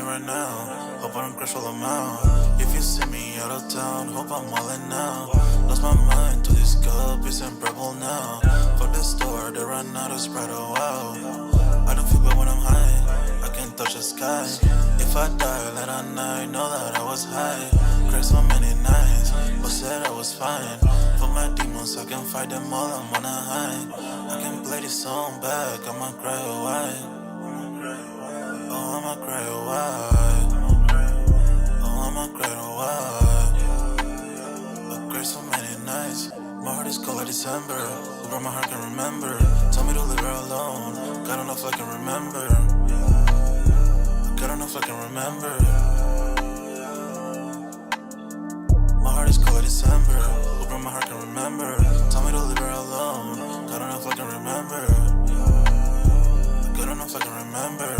honey right now. Hope I don't crush all them out. If you see me out of town, hope I'm wildin' now. Lost my mind to this cup, it's unbearable now. Fuck the store, they run out of Sprite, oh wow. I don't feel bad when I'm high, I can't touch the sky. If I die late at night, know that I was high. Cried so many nights, but said I was fine. For my demons, I can fight them all, I'm on a high. I can play this song back, I'ma cry a while. Oh, I'ma cry a while. Oh, I'ma cry a while. I cried so many nights. My heart is cold like December. Over my heart can remember. Tell me to leave her alone. God don't know if I can remember. God don't know if I can remember. My heart is cold like December. Over my heart can remember. Tell me to leave her alone. God don't know if I can remember. God don't know if I can remember.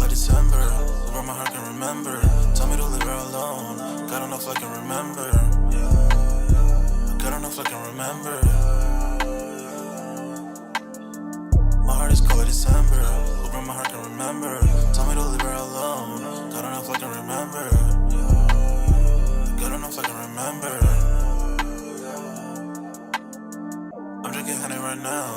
December, over my heart can remember. Tell me to leave her alone. God don't know if I can remember. God don't know if I can remember. My heart is cold like December, over my heart can remember. Tell me to leave her alone. God don't know if I can remember. God don't know if I can remember. I'm drinking honey right now.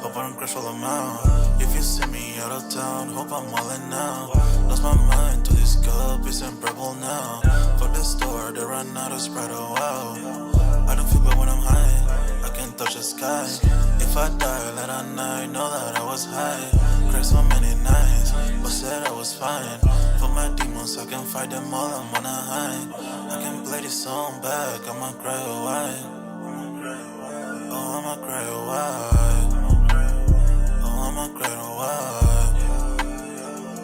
Hope I don't crush all them out. If you see me out of town, hope I'm wildin' now. Lost my mind to this cup, it's unbearable now. Fuck the store, they run out of Sprite, oh wow. I don't feel bad when I'm high, I can't touch the sky. If I die late at night, know that I was high. Cried so many nights, but said I was fine. For my demons, I can fight them all, I'm on a high. I can play this song back, I'ma cry a while. Oh, I'ma cry a while. Oh, I'ma cry a while.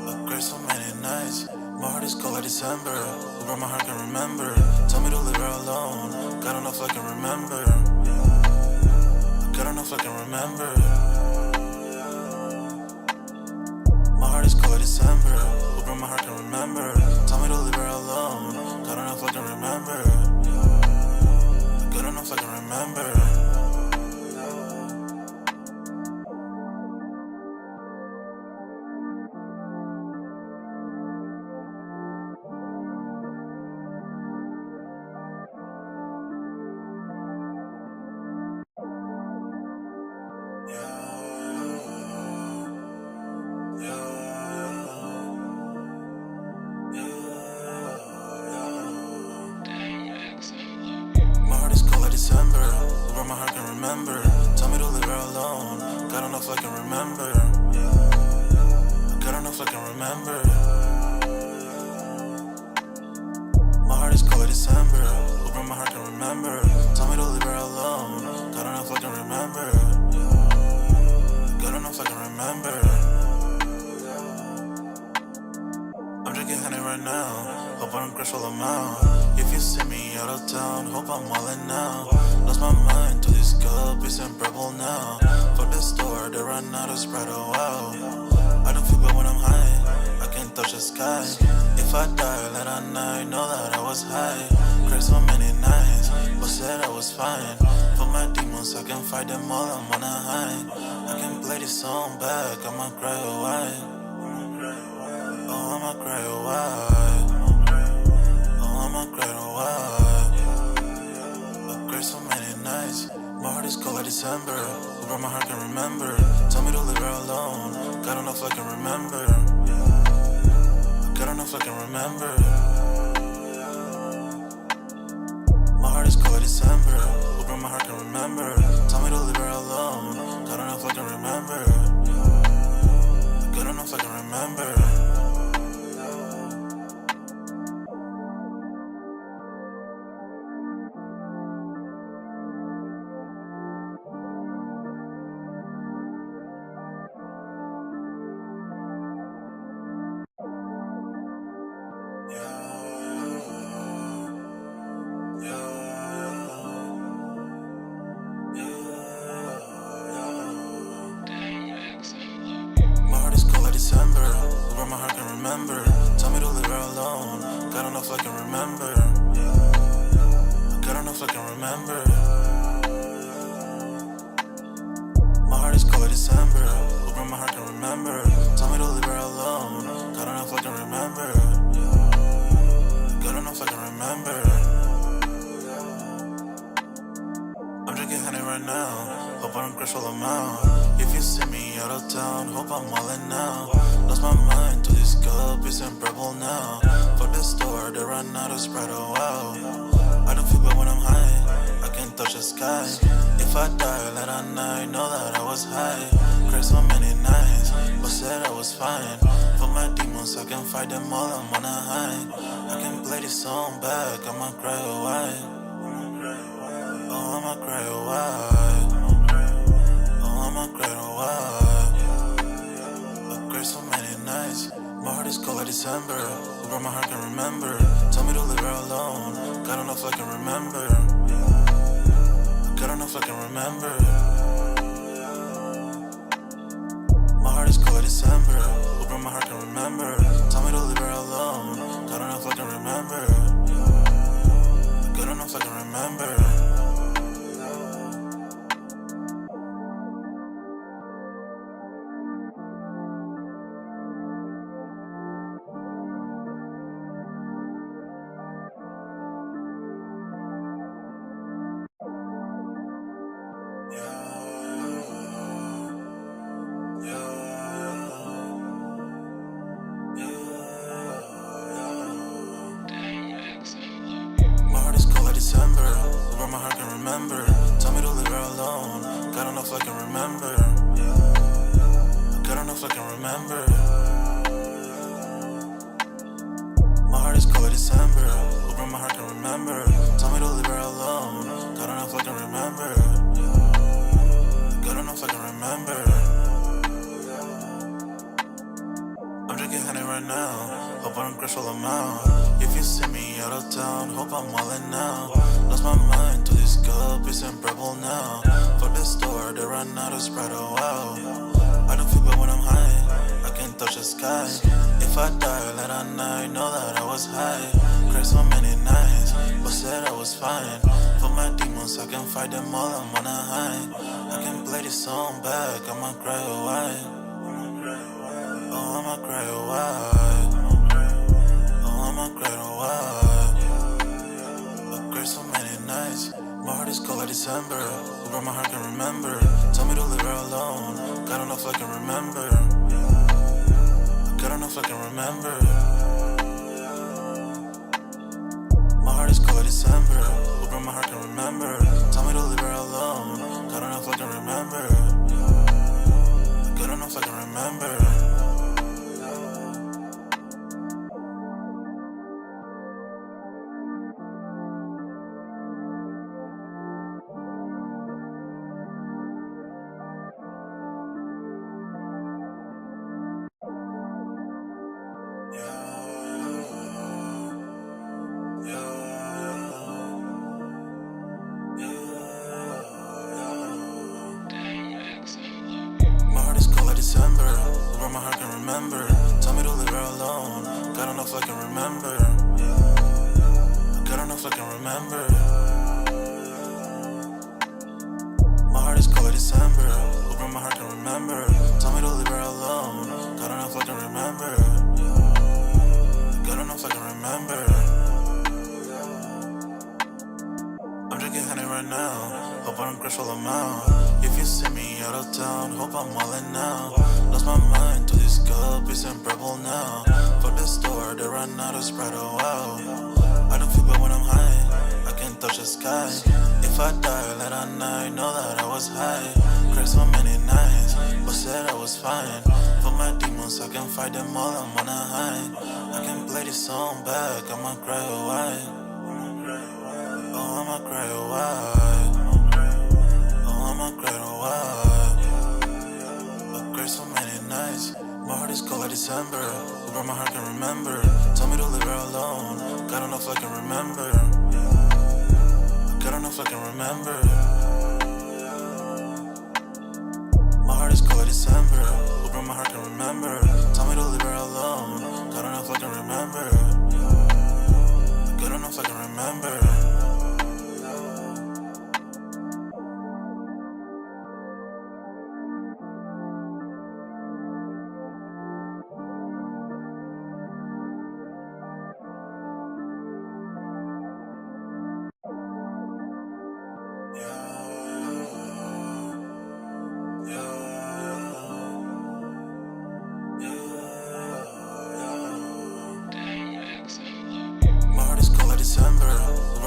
I cried so many nights. My heart is cold like December. Over my heart can remember. Tell me to leave her alone. God don't know if I can remember. God don't know if I can remember. My heart is cold like December. Over my heart can remember. Tell me to leave her alone. God don't know if I can remember. God don't know if I can remember. December, over my heart can remember. Tell me to leave her alone. God don't know if I can remember. God don't know if I can remember. My heart is cold like December, over my heart can remember. Tell me to leave her alone. God don't know if I can remember. God don't know if I can remember. I'm drinking honey right now. Hope I don't crush all them out. If you see me out of town, hope I'm wildin' now. Lost my mind to this cup, it's unbearable now. Fuck the store, they run out of Sprite, oh wow. I don't feel bad when I'm high, I can't touch the sky. If I die late at night, know that I was high. Cried so many nights, but said I was fine. For my demons, I can fight them all, I'm on a high. I can play this song back, I'ma cry a while. Oh, I'ma cry a while. Oh, I'ma cry a while. I cried so many nights. My heart is cold like December. Over my heart can remember. Tell me to leave her alone. God don't know if I can remember. God don't know if I can remember. My heart is cold like December. Over my heart can remember. Tell me to leave her alone. God don't know if I can remember. God don't know if I can remember. remember. My heart is cold like December. Open my heart can remember. Tell me to leave her alone. God don't know if I can remember. God don't know if I can remember. I'm drinking honey right now. Hope I don't crash all I'm out. If you see me out of town, hope I'm all in now. Lost my mind to this cup, it's unbearable now. For the store, they run out of Sprite, oh wow. I don't feel bad when I'm high, I can't touch the sky. If I die late at night, know that I was high. Cried so many nights, but said I was fine. For my demons, I can fight them all, I'm on a high. I can play this song back, I'ma cry a while. Oh, I'ma cry a while. Oh, I'ma cry a while. I cried so many nights. My heart is cold like December. Where my heart can remember. Tell me to leave her alone. God don't know if I can remember. God don't know if I can remember. My heart is cold like December. Where my heart can remember. Tell me to leave her alone. God don't know if I can remember. God don't know if I can remember. My heart is cold like December. Where my heart can remember. Tell me to leave her alone. God don't know if I can remember. God don't know if I can remember. My heart is cold like December. Where my heart can remember. Tell me to leave her alone. God don't know if I can remember. God don't know if I can remember. I'm drinking honey right now. Hope I don't crash all I'm out. If you see me out of town, hope I'm all in now. Lost my mind to this cup, it's unbearable now. For the store, they run out of Sprite, oh wow. I don't feel bad when I'm high, I can't touch the sky. If I die late at night, know that I was high. Cried so many nights, but said I was fine. For my demons, I can fight them all, I'm on a high. I can play this song back, I'ma cry a while. Oh, I'ma cry a while. Oh, I'ma cry a while. I cried so many nights. My heart is cold like December. Where my heart can remember. Tell me to leave her alone. God don't know if I can remember. God don't know if I can remember. My heart is cold like December. Where my heart can remember. Tell me to leave her alone. God don't know if I can remember. God don't know if I can remember. My heart is cold like December. Where my heart can remember. Tell me to leave her alone. God don't know if I can remember. God don't know if I can remember. My heart is cold like December. Where my heart can remember. Tell me to leave her alone. God don't know if I can remember. God don't know if I can remember. I'm drinking honey right now. Hope I don't crash all I'm out. If you see me out of town, hope I'm all in now. Lost my mind to this cup, it's unbearable now. For the store, they run out of Sprite, oh wow. I don't feel bad when I'm high, I can't touch the sky. If I die late at night, know that I was high. Cried so many nights, but said I was fine. For my demons, I can fight them all, I'm on a high. I can play this song back, I'ma cry a while. Oh, I'ma cry a while. Oh, I'ma cry a while. I cried so many nights. My heart is cold like December. Where my heart can remember. Tell me to leave her alone. God don't know if I can remember. God don't know if I can remember. My heart is cold like December. Where my heart can remember. Tell me to leave her alone. God don't know if I can remember. God don't know if I can remember.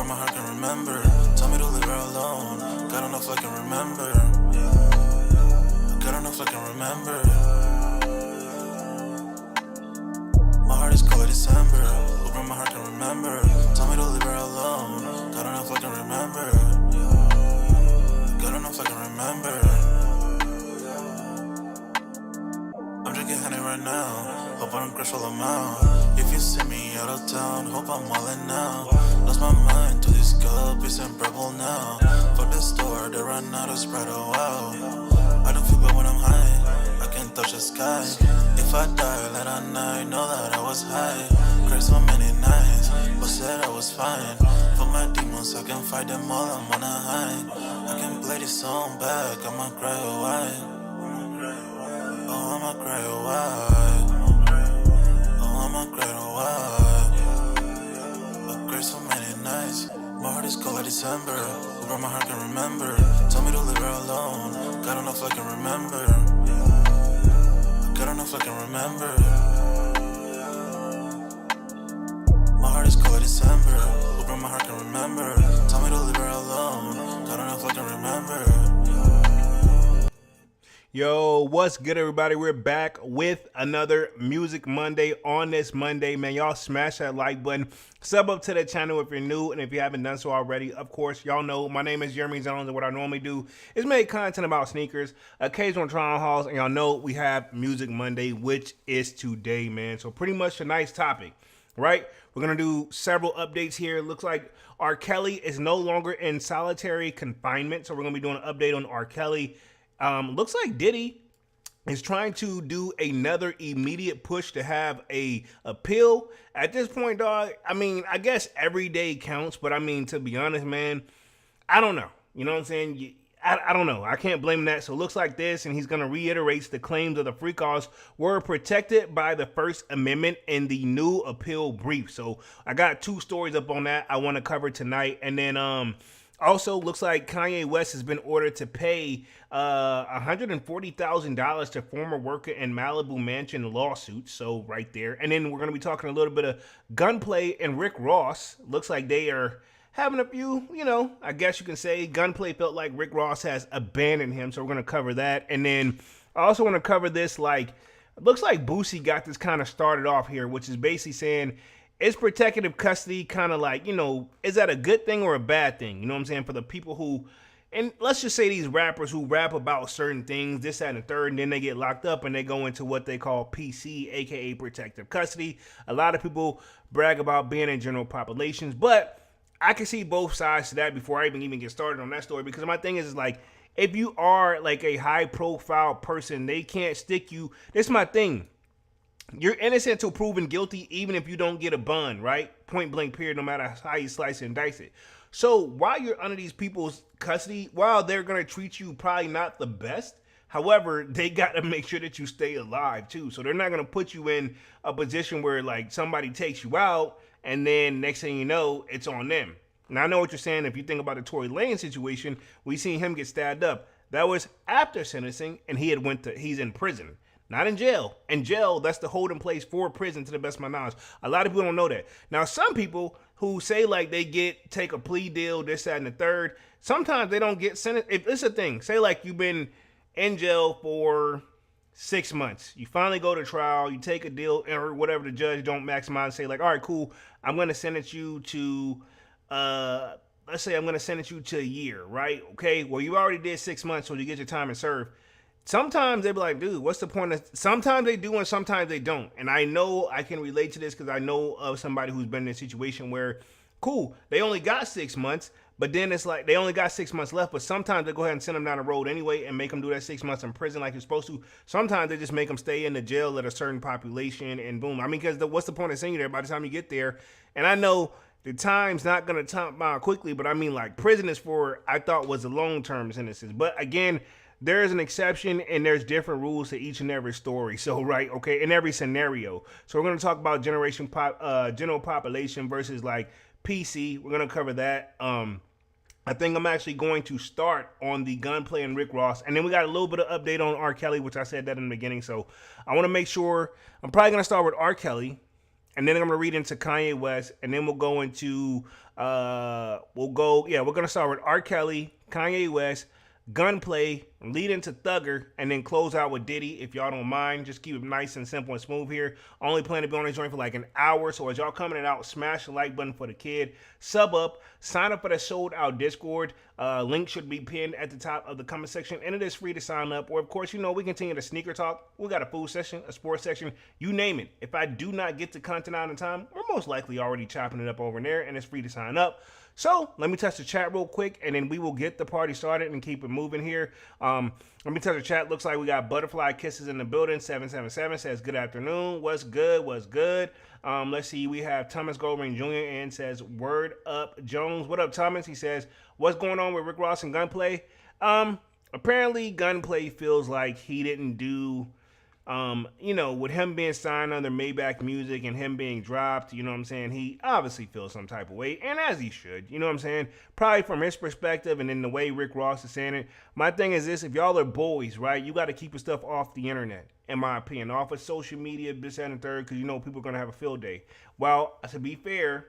Hope my heart can remember. Tell me to leave her alone. God don't know if I can remember. God don't know if I can remember. My heart is cold like December. Hope my heart can remember. Tell me to leave her alone. God don't know if I can remember. God don't know if I can remember. I'm drinking honey right now. Hope I don't crash all amount. If you see me out of town, hope I'm wildin' now. Lost my mind to this cup, it's unbearable now. Fuck the store, they run out of Sprite, oh wow. I don't feel bad when I'm high, I can't touch the sky. If I die late at night, know that I was high. Cried so many nights, but said I was fine. For my demons, I can fight them all, I'm on a high. I can play this song back, I'ma cry a while. Oh, I'ma cry a while. Oh, I'ma cry a while. I cried so many nights. My heart is cold like December. Over my heart can remember. Tell me to leave her alone. God don't know if I can remember. God don't know if I can remember. My heart is cold like December. Over my heart can remember. Tell me to leave her alone. God don't know if I can remember. Yo, what's good, everybody? We're back with another Music Monday. On this Monday, man, y'all smash that like button, sub up to the channel if you're new, and if you haven't done so already, of course, y'all know my name is Jeremy Jones, and what I normally do is make content about sneakers, occasional try-on hauls, and y'all know we have Music Monday, which is today, man. So pretty much a nice topic, right? We're gonna do several updates here. It looks like R. Kelly is no longer in solitary confinement, so we're gonna be doing an update on R. Kelly. Looks like Diddy is trying to do another immediate push to have a appeal. At this point, dog, I mean, I guess every day counts, but I mean, to be honest, man, I don't know. You know what I'm saying? I don't know. I can't blame that. So it looks like this, and he's going to reiterate the claims of the freak-offs were protected by the First Amendment in the new appeal brief. So I got two stories up on that I want to cover tonight. And then also, looks like Kanye West has been ordered to pay $140,000 to former worker in Malibu mansion lawsuit. So right there. And then we're going to be talking a little bit of Gunplay and Rick Ross. Looks like they are having a few, you know, I guess you can say. Gunplay felt like Rick Ross has abandoned him. So we're going to cover that. And then I also want to cover this, like, it looks like Boosie got this kind of started off here, which is basically saying, is protective custody kind of like, you know, is that a good thing or a bad thing? You know what I'm saying? For the people who, and let's just say these rappers who rap about certain things, this, that, and the third, and then they get locked up and they go into what they call PC, aka protective custody. A lot of people brag about being in general populations, but I can see both sides to that before I even get started on that story, because my thing is like, if you are like a high profile person, they can't stick you. This is my thing. You're innocent until proven guilty, even if you don't get a bond, right? Point blank period, no matter how you slice and dice it. So while you're under these people's custody, while they're going to treat you probably not the best, however, they got to make sure that you stay alive too. So they're not going to put you in a position where like somebody takes you out and then next thing you know, it's on them. Now I know what you're saying. If you think about the Tory Lanez situation, we seen him get stabbed up. That was after sentencing, and he's in prison. Not in jail. In jail, that's the holding place for prison, to the best of my knowledge. A lot of people don't know that. Now, some people who say like they take a plea deal, this, that, and the third, sometimes they don't get sentenced. If it's a thing, say like you've been in jail for 6 months. You finally go to trial, you take a deal, or whatever, the judge don't maximize, say like, all right, cool, I'm going to sentence you to, let's say I'm going to sentence you to a year, right? Okay, well, you already did 6 months, so you get your time and serve. Sometimes they be like, dude, what's the point of, sometimes they do and sometimes they don't. And I know I can relate to this because I know of somebody who's been in a situation where, cool, they only got 6 months, but then it's like they only got 6 months left, but sometimes they go ahead and send them down the road anyway and make them do that 6 months in prison like you're supposed to. Sometimes they just make them stay in the jail at a certain population and boom. I mean, because what's the point of sending you there by the time you get there? And I know the time's not going to top out quickly, but I mean, like, prison is for, I thought, was the long-term sentences. But again, there is an exception, and there's different rules to each and every story. So, right, okay, in every scenario. So we're going to talk about general population versus like PC. We're going to cover that. I think I'm actually going to start on the Gunplay and Rick Ross, and then we got a little bit of update on R. Kelly, which I said that in the beginning. So I want to make sure I'm probably going to start with R. Kelly. and then I'm gonna read into Kanye West, and then we'll go into we're gonna start with R. Kelly, Kanye West, Gunplay, lead into Thugger, and then close out with Diddy. If y'all don't mind, just keep it nice and simple and smooth here. Only plan to be on this joint for like an hour, so as y'all coming it out, smash the like button for the kid, sub up, sign up for the sold out Discord. Link should be pinned at the top of the comment section, and it is free to sign up. Or of course, we continue the sneaker talk. We got a food section, a sports section, you name it. If I do not get the content out in time, we're most likely already chopping it up over there, and it's free to sign up. So let me touch the chat real quick, and then we will get the party started and keep it moving here. Let me touch the chat. Looks like we got Butterfly Kisses in the building. 777 says, good afternoon. What's good? What's good? Let's see. We have Thomas Goldring Jr. and says, word up, Jones. What up, Thomas? He says, what's going on with Rick Ross and Gunplay? Apparently, Gunplay feels like he didn't do... with him being signed under Maybach Music and him being dropped, you know what I'm saying, he obviously feels some type of way, and as he should, you know what I'm saying, probably from his perspective, and then the way Rick Ross is saying it. My thing is this: if y'all are boys, right, you got to keep your stuff off the internet, in my opinion, off of social media, this, that, and third, because people are going to have a field day. Well, to be fair,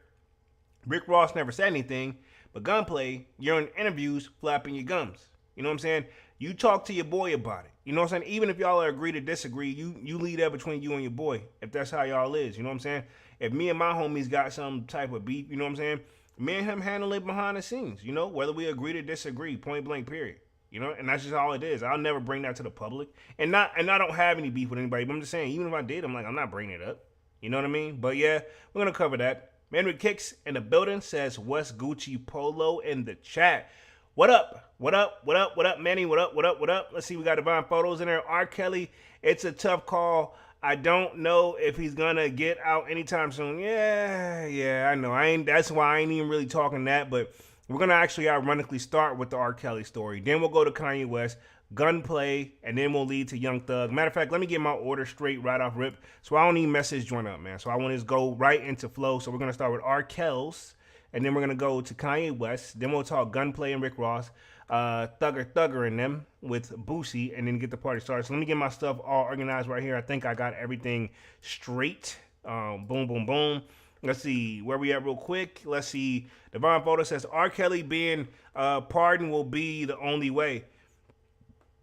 Rick Ross never said anything, but Gunplay, you're in interviews flapping your gums. You know what I'm saying? You talk to your boy about it. You know what I'm saying? Even if y'all agree to disagree, you leave that between you and your boy, if that's how y'all is. You know what I'm saying? If me and my homies got some type of beef, you know what I'm saying? Me and him handle it behind the scenes, whether we agree to disagree, point blank, period. And that's just all it is. I'll never bring that to the public. And I don't have any beef with anybody, but I'm just saying, even if I did, I'm not bringing it up. You know what I mean? But yeah, we're going to cover that. Manry Kicks in the building says, what's Gucci Polo in the chat? What up? What up? What up? What up, Manny? What up? What up? What up? Let's see. We got Divine Photos in there. R. Kelly, it's a tough call. I don't know if he's gonna get out anytime soon. Yeah, I know. That's why I ain't even really talking that. But we're gonna actually ironically start with the R. Kelly story. Then we'll go to Kanye West, Gunplay, and then we'll lead to Young Thug. Matter of fact, let me get my order straight right off rip, so I don't need message join up, man. So I want to just go right into flow. So we're gonna start with R. Kells. And then we're going to go to Kanye West. Then we'll talk Gunplay and Rick Ross. Thugger and them with Boosie. And then get the party started. So let me get my stuff all organized right here. I think I got everything straight. Boom, boom, boom. Let's see where we at real quick. Let's see. Divine Photo says, R. Kelly being pardoned will be the only way.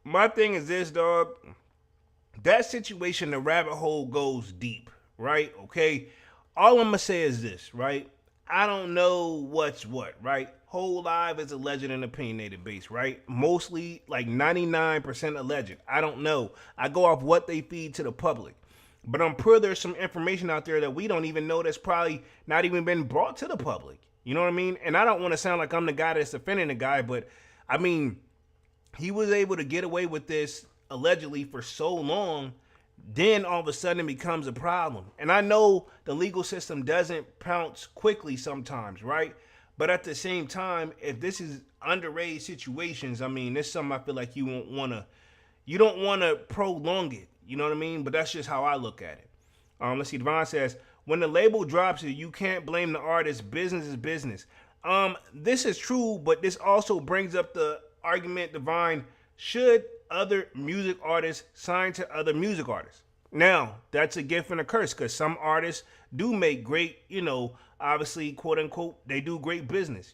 My thing is this, dog. That situation, the rabbit hole goes deep, right? Okay. All I'm going to say is this, right? I don't know what's what, right? Whole Live is alleged and opinionated based, right? Mostly like 99% alleged. I don't know. I go off what they feed to the public. But I'm sure there's some information out there that we don't even know that's probably not even been brought to the public. You know what I mean? And I don't want to sound like I'm the guy that's defending the guy, but I mean, he was able to get away with this allegedly for so long. Then all of a sudden it becomes a problem. And I know the legal system doesn't pounce quickly sometimes, right? But at the same time, if this is underage situations, I mean, this is something I feel like you don't want to prolong it. You know what I mean? But that's just how I look at it. Let's see. Devon says, when the label drops it, you can't blame the artist. Business is business. This is true, but this also brings up the argument, Divine, should other music artists sign to other music artists? Now, that's a gift and a curse, because some artists do make great, obviously, quote unquote, they do great business.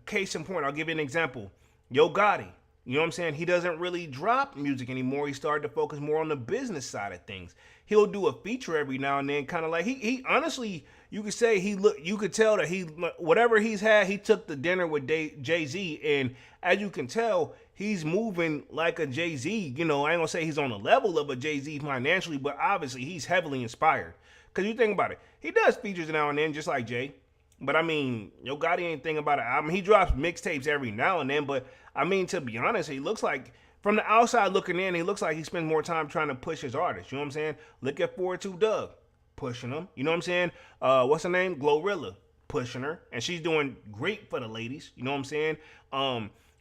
Case in point, I'll give you an example. Yo Gotti, you know what I'm saying? He doesn't really drop music anymore. He started to focus more on the business side of things. He'll do a feature every now and then, kind of like he honestly, you could say you could tell that whatever he's had, he took the dinner with Jay-Z, and as you can tell, he's moving like a Jay-Z. I ain't gonna say he's on the level of a Jay-Z financially, but obviously he's heavily inspired. Cause you think about it, he does features now and then, just like Jay. But I mean, Yo Gotti ain't thinking about an album. He drops mixtapes every now and then, but I mean, to be honest, he looks like, from the outside looking in, he looks like he spends more time trying to push his artists. You know what I'm saying? Look at 4-2 Doug, pushing them. You know what I'm saying? What's her name? Glorilla, pushing her. And she's doing great for the ladies. You know what I'm saying?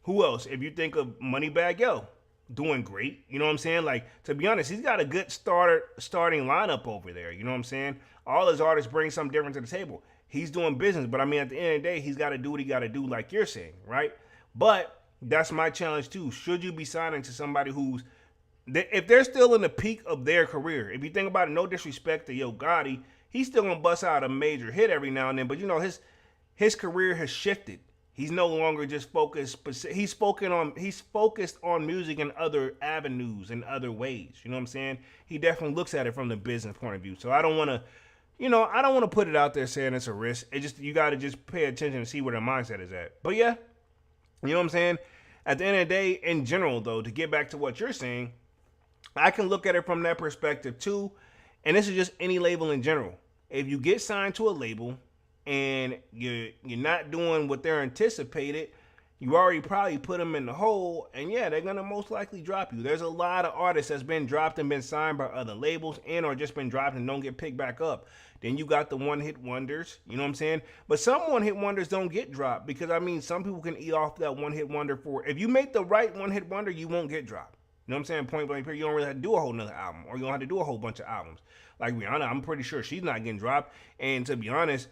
Who else? If you think of Moneybagg Yo, doing great. You know what I'm saying? Like, to be honest, he's got a good starting lineup over there. You know what I'm saying? All his artists bring something different to the table. He's doing business, but I mean, at the end of the day, he's got to do what he got to do, like you're saying, right? But that's my challenge too. Should you be signing to somebody if they're still in the peak of their career? If you think about it, no disrespect to Yo Gotti, he's still gonna bust out a major hit every now and then. But you know, his career has shifted. He's no longer just focused. He's focused on music in other avenues and other ways. You know what I'm saying? He definitely looks at it from the business point of view. So I don't want to, I don't want to put it out there saying it's a risk. It just, you got to just pay attention and see where their mindset is at. But yeah, you know what I'm saying? At the end of the day, in general though, to get back to what you're saying, I can look at it from that perspective too. And this is just any label in general. If you get signed to a label and you're not doing what they're anticipated, you already probably put them in the hole, and yeah, they're gonna most likely drop you. There's a lot of artists that's been dropped and been signed by other labels and or just been dropped and don't get picked back up. Then you got the one-hit wonders, you know what I'm saying? But some one-hit wonders don't get dropped because, I mean, some people can eat off that one-hit wonder if you make the right one-hit wonder, you won't get dropped. You know what I'm saying? Point blank period. You don't really have to do a whole nother album, or you don't have to do a whole bunch of albums. Like Rihanna, I'm pretty sure she's not getting dropped. And to be honest,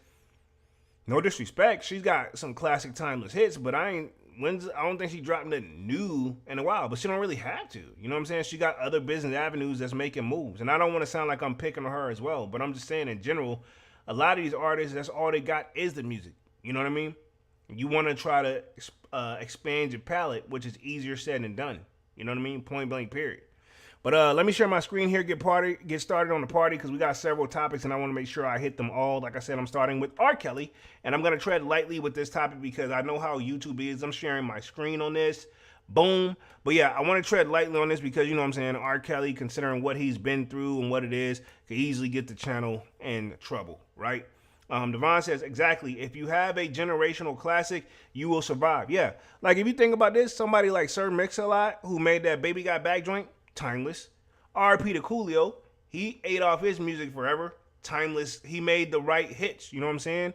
no disrespect, she's got some classic timeless hits, but I don't think she dropped nothing new in a while, but she don't really have to. You know what I'm saying? She got other business avenues that's making moves. And I don't want to sound like I'm picking on her as well, but I'm just saying in general, a lot of these artists, that's all they got is the music. You know what I mean? You want to try to expand your palette, which is easier said than done. You know what I mean? Point blank period. But let me share my screen here, get started on the party, because we got several topics and I want to make sure I hit them all. Like I said, I'm starting with R. Kelly, and I'm going to tread lightly with this topic because I know how YouTube is. I'm sharing my screen on this. Boom. But yeah, I want to tread lightly on this because, you know what I'm saying, R. Kelly, considering what he's been through and what it is, could easily get the channel in trouble, right? Devon says, exactly, if you have a generational classic, you will survive. Yeah, like if you think about this, somebody like Sir Mix-a-Lot, who made that Baby Got Back joint, timeless. R.P. to Coolio, he ate off his music forever, timeless. He made the right hits, you know what I'm saying?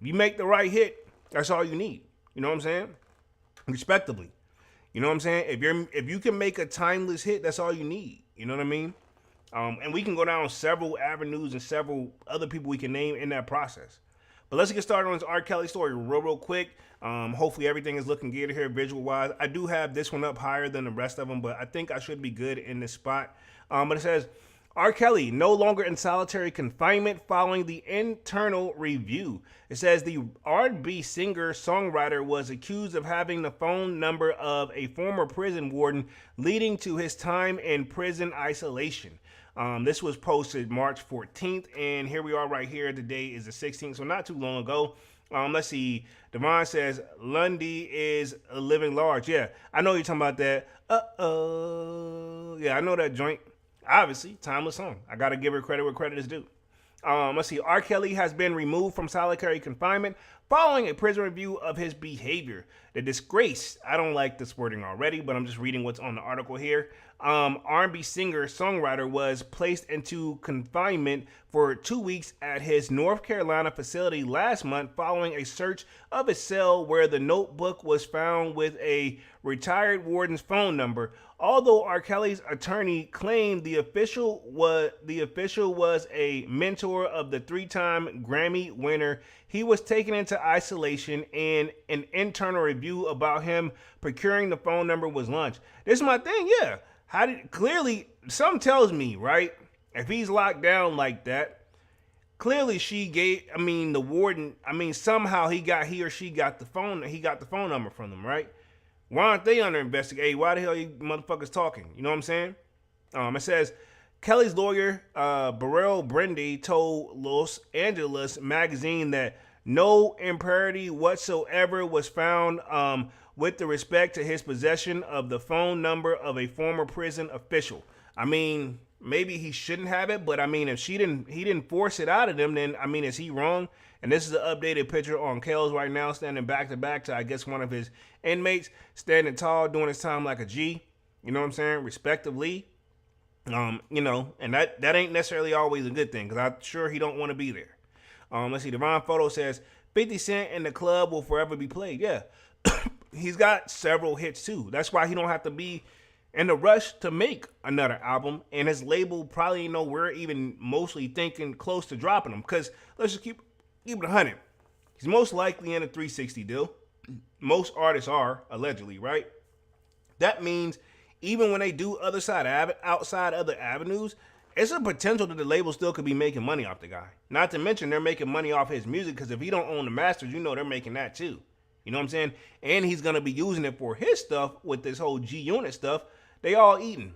If you make the right hit, that's all you need, you know what I'm saying? Respectably, you know what I'm saying? If you can make a timeless hit, that's all you need, you know what I mean? And we can go down several avenues and several other people we can name in that process. But let's get started on this R. Kelly story real quick. Hopefully everything is looking good here visual-wise. I do have this one up higher than the rest of them, but I think I should be good in this spot. But it says, R. Kelly no longer in solitary confinement following the internal review. It says the R&B singer-songwriter was accused of having the phone number of a former prison warden, leading to his time in prison isolation. This was posted March 14th, and here we are right here. The day is the 16th, so not too long ago. Let's see. Devon says, Lundy is a living large. Yeah, I know you're talking about that. Yeah, I know that joint. Obviously, timeless song. I got to give her credit where credit is due. Let's see. R. Kelly has been removed from solitary confinement following a prison review of his behavior. The disgrace, I don't like this wording already, but I'm just reading what's on the article here. R&B singer-songwriter was placed into confinement for 2 weeks at his North Carolina facility last month following a search of his cell where the notebook was found with a retired warden's phone number. Although R. Kelly's attorney claimed the official was a mentor of the three-time Grammy winner, he was taken into isolation and an internal review about him procuring the phone number was launched. This is my thing, yeah. Clearly, something tells me, right? If he's locked down like that, clearly the warden, somehow he or she got the phone number from them, right? Why aren't they under investigation? Why the hell are you motherfuckers talking? You know what I'm saying? It says, Kelly's lawyer, Burrell Brindy, told Los Angeles magazine that no impropriety whatsoever was found with the respect to his possession of the phone number of a former prison official. Maybe he shouldn't have it, but if he didn't force it out of them, then is he wrong? And this is an updated picture on Kells right now, standing back to back to, I guess, one of his inmates, standing tall, doing his time like a G. You know what I'm saying? Respectively. And that ain't necessarily always a good thing, because I'm sure he don't want to be there. Let's see. Devon Photo says 50 Cent in the club will forever be played. Yeah. He's got several hits too. That's why he don't have to be in a rush to make another album, and his label probably ain't nowhere even mostly thinking close to dropping him, because let's just keep it 100. He's most likely in a 360 deal. Most artists are, allegedly, right? That means even when they do outside other avenues, it's a potential that the label still could be making money off the guy. Not to mention they're making money off his music, because if he don't own the masters, they're making that too. You know what I'm saying? And he's gonna be using it for his stuff with this whole G Unit stuff. They all eating.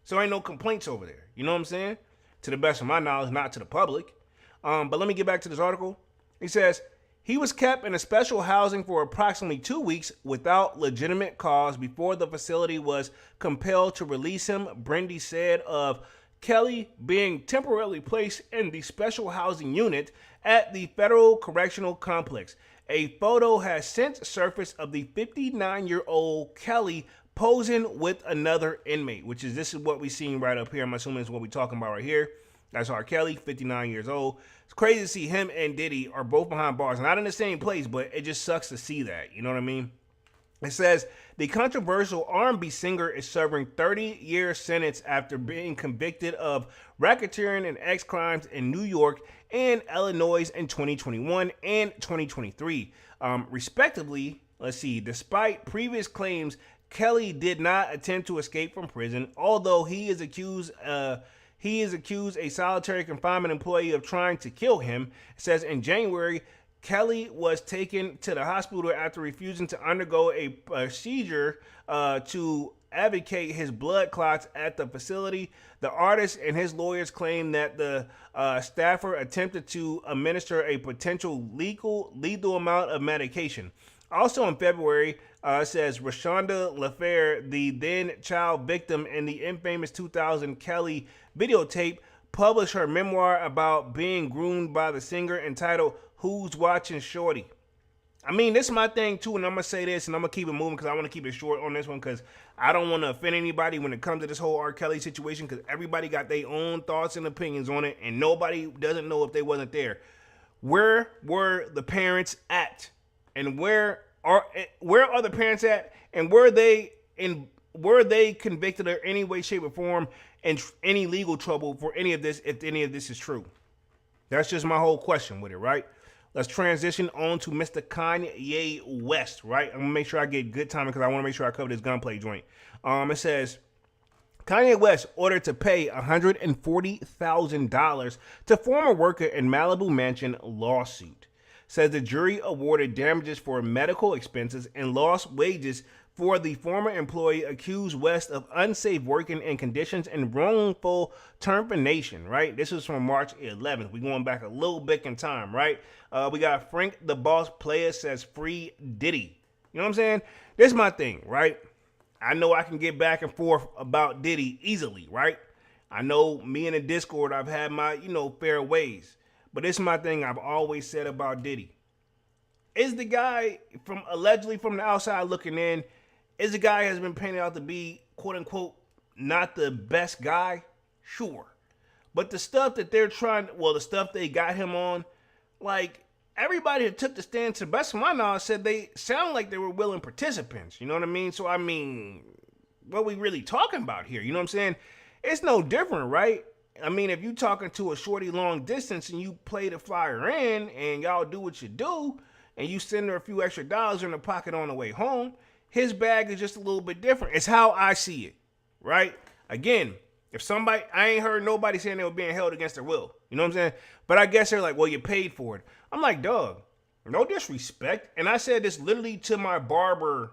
So ain't no complaints over there. You know what I'm saying? To the best of my knowledge, not to the public. But let me get back to this article. He says, he was kept in a special housing for approximately 2 weeks without legitimate cause before the facility was compelled to release him, Brindy said of Kelly being temporarily placed in the special housing unit at the Federal Correctional Complex. A photo has since surfaced of the 59-year-old Kelly posing with another inmate, this is what we seen right up here. I'm assuming it's what we're talking about right here. That's R. Kelly, 59 years old. It's crazy to see him and Diddy are both behind bars. Not in the same place, but it just sucks to see that. You know what I mean? It says, the controversial R&B singer is serving 30-year sentence after being convicted of racketeering and X crimes in New York and Illinois in 2021 and 2023, respectively. Let's see. Despite previous claims, Kelly did not attempt to escape from prison, although he is accused a solitary confinement employee of trying to kill him. It says in January, Kelly was taken to the hospital after refusing to undergo a procedure to advocate his blood clots at the facility. The artist and his lawyers claim that the staffer attempted to administer a potential lethal amount of medication. Also in February, says Rashonda LaFair, the then child victim in the infamous 2000 Kelly videotape, published her memoir about being groomed by the singer entitled Who's Watching Shorty. I mean, this is my thing too, and I'm going to say this, and I'm going to keep it moving because I want to keep it short on this one because I don't want to offend anybody when it comes to this whole R. Kelly situation, because everybody got their own thoughts and opinions on it, and nobody doesn't know if they wasn't there. Where were the parents at? And where are the parents at? And were they convicted in any way, shape, or form in any legal trouble for any of this, if any of this is true? That's just my whole question with it, right? Let's transition on to Mr. Kanye West, right? I'm going to make sure I get good timing because I want to make sure I cover this Gunplay joint. It says, Kanye West ordered to pay $140,000 to former worker in Malibu mansion lawsuit. Says the jury awarded damages for medical expenses and lost wages for the former employee accused West of unsafe working in conditions and wrongful termination, right? This is from March 11th. We're going back a little bit in time, right? We got Frank the Boss Player says free Diddy. You know what I'm saying? This is my thing, right? I know I can get back and forth about Diddy easily, right? I know me in the Discord, I've had my, fair ways. But this is my thing I've always said about Diddy. Is the guy allegedly from the outside looking in, is the guy has been painted out to be, quote unquote, not the best guy? Sure. But the stuff that they're the stuff they got him on, like, everybody that took the stand, to the best of my knowledge, said they sound like they were willing participants. You know what I mean? So, I mean, what are we really talking about here? You know what I'm saying? It's no different, right? I mean, if you talking to a shorty long distance and you play the flyer in and y'all do what you do and you send her a few extra dollars in the pocket on the way home, his bag is just a little bit different. It's how I see it, right? Again, I ain't heard nobody saying they were being held against their will. You know what I'm saying? But I guess they're like, well, you paid for it. I'm like, dog, no disrespect. And I said this literally to my barber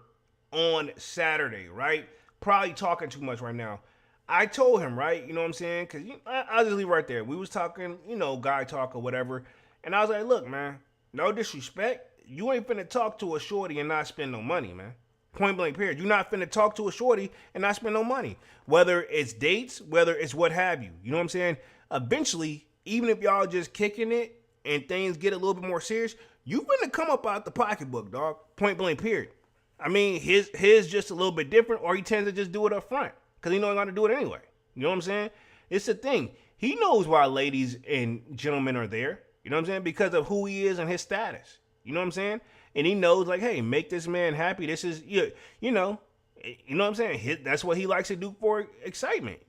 on Saturday, right? Probably talking too much right now. I told him, right? You know what I'm saying? Because I'll just leave right there. We was talking, guy talk or whatever. And I was like, look, man, no disrespect. You ain't finna talk to a shorty and not spend no money, man. Point blank period. You're not finna talk to a shorty and not spend no money. Whether it's dates, whether it's what have you. You know what I'm saying? Eventually, even if y'all just kicking it and things get a little bit more serious, you finna come up out the pocketbook, dog. Point blank period. I mean, his just a little bit different, or he tends to just do it up front because he knows he's gonna do it anyway. You know what I'm saying? It's the thing. He knows why ladies and gentlemen are there. You know what I'm saying? Because of who he is and his status. You know what I'm saying? And he knows, like, hey, make this man happy. This is, you know what I'm saying? That's what he likes to do for excitement,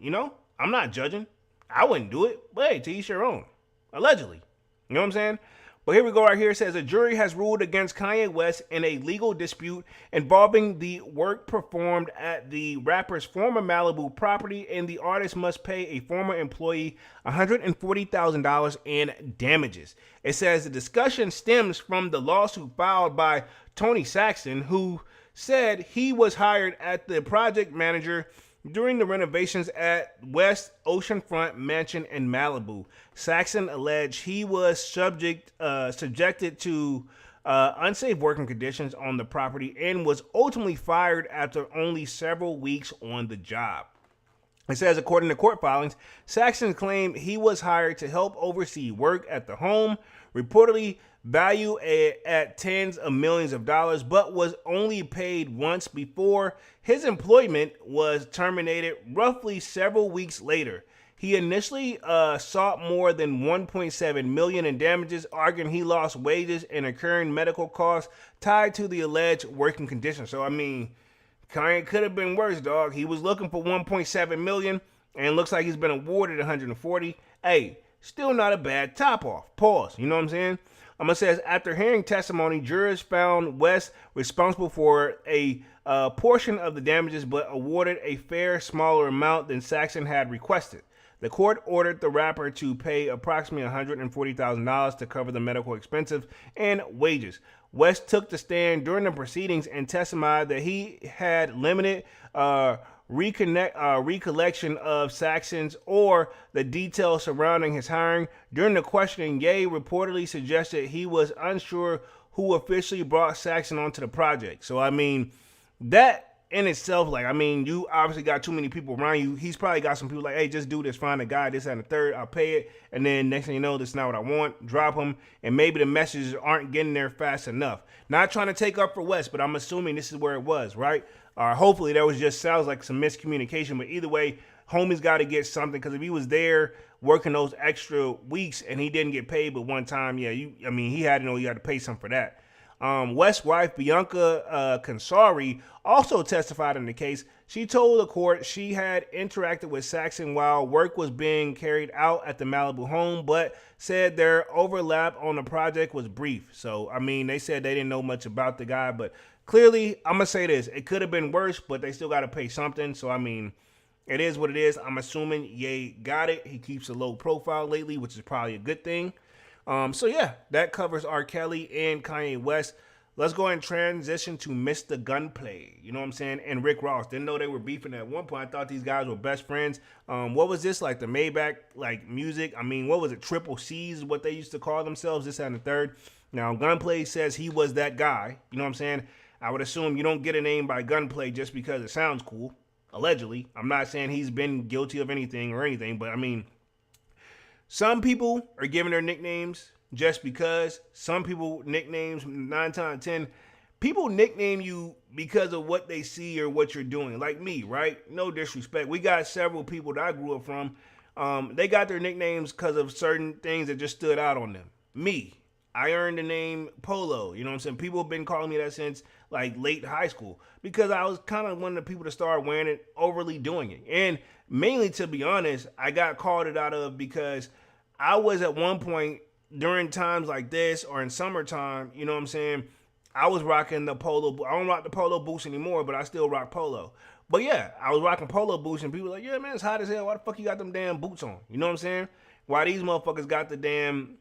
I'm not judging. I wouldn't do it, but hey, to each your own. Allegedly. You know what I'm saying? But here we go right here. It says a jury has ruled against Kanye West in a legal dispute involving the work performed at the rapper's former Malibu property, and the artist must pay a former employee $140,000 in damages. It says the discussion stems from the lawsuit filed by Tony Saxon, who said he was hired as the project manager during the renovations at West Oceanfront Mansion in Malibu. Saxon alleged he was subjected to unsafe working conditions on the property and was ultimately fired after only several weeks on the job. It says, according to court filings, Saxon claimed he was hired to help oversee work at the home, reportedly valued at tens of millions of dollars, but was only paid once before his employment was terminated roughly several weeks later. He initially sought more than $1.7 million in damages, arguing he lost wages and incurring medical costs tied to the alleged working conditions. So, I mean, Kanye could have been worse, dog. He was looking for $1.7 million, and looks like he's been awarded $140,000. Hey, still not a bad top off. Pause. You know what I'm saying? Says, after hearing testimony, jurors found West responsible for a portion of the damages, but awarded a fair smaller amount than Saxon had requested. The court ordered the rapper to pay approximately $140,000 to cover the medical expenses and wages. West took the stand during the proceedings and testified that he had limited recollection of Saxon's or the details surrounding his hiring. During the questioning, Ye reportedly suggested he was unsure who officially brought Saxon onto the project. So, I mean, that in itself, like, I mean, you obviously got too many people around you. He's probably got some people like, hey, just do this, find a guy, this, and the third, I'll pay it. And then next thing you know, this is not what I want. Drop him. And maybe the messages aren't getting there fast enough. Not trying to take up for West, but I'm assuming this is where it was, right? Hopefully there was just sounds like some miscommunication. But either way, homie's got to get something, because if he was there working those extra weeks and he didn't get paid but one time, yeah, he had to know he had to pay something for that. West's wife, Bianca Kansari, also testified in the case. She told the court she had interacted with Saxon while work was being carried out at the Malibu home, but said their overlap on the project was brief. So, I mean, they said they didn't know much about the guy, but clearly, I'm going to say this. It could have been worse, but they still got to pay something. So, I mean, it is what it is. I'm assuming Ye got it. He keeps a low profile lately, which is probably a good thing. So yeah, that covers R. Kelly and Kanye West. Let's go ahead and transition to Mr. Gunplay. You know what I'm saying? And Rick Ross. Didn't know they were beefing at one point. I thought these guys were best friends. What was this? Like the Maybach, like music? I mean, what was it? Triple C's is what they used to call themselves, this and the third. Now, Gunplay says he was that guy. You know what I'm saying? I would assume you don't get a name by Gunplay just because it sounds cool. Allegedly. I'm not saying he's been guilty of anything or anything, but I mean, some people are giving their nicknames just because. Some people nicknames, 9 times out of 10, people nickname you because of what they see or what you're doing. Like me, right? No disrespect. We got several people that I grew up from. They got their nicknames because of certain things that just stood out on them. Me, I earned the name Polo. You know what I'm saying? People have been calling me that since like late high school because I was kind of one of the people to start wearing it, overly doing it. And mainly, to be honest, I got called it out of because I was at one point during times like this or in summertime, you know what I'm saying, I was rocking the polo. I don't rock the polo boots anymore, but I still rock polo. But yeah, I was rocking polo boots and people were like, yeah, man, it's hot as hell. Why the fuck you got them damn boots on? You know what I'm saying? Why these motherfuckers got the damn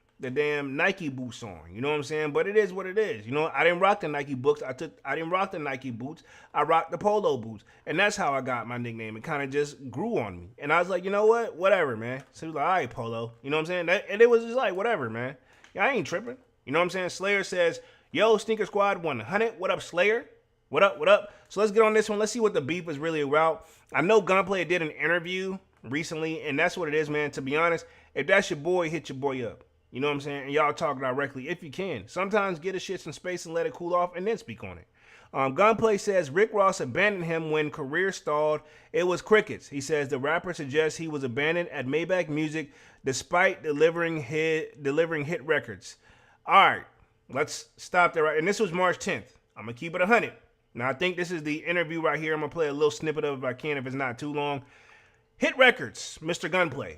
Nike boots on, you know what I'm saying? But it is what it is. You know, I didn't rock the Nike boots. I didn't rock the Nike boots. I rocked the polo boots. And that's how I got my nickname. It kind of just grew on me. And I was like, you know what? Whatever, man. So he was like, all right, Polo. You know what I'm saying? And it was just like, whatever, man. Yeah, I ain't tripping. You know what I'm saying? Slayer says, yo, Sneaker Squad 100. What up, Slayer? What up, what up? So let's get on this one. Let's see what the beef is really about. I know Gunplay did an interview recently, and that's what it is, man. To be honest, if that's your boy, hit your boy up. You know what I'm saying? And y'all talk directly if you can. Sometimes get a shit some space and let it cool off and then speak on it. Gunplay says Rick Ross abandoned him when career stalled. It was crickets. He says the rapper suggests he was abandoned at Maybach Music despite delivering hit records. All right, let's stop there. Right, and this was March 10th. I'm gonna keep it 100. Now I think this is the interview right here. I'm gonna play a little snippet of it if I can, if it's not too long. Hit records, Mr. Gunplay.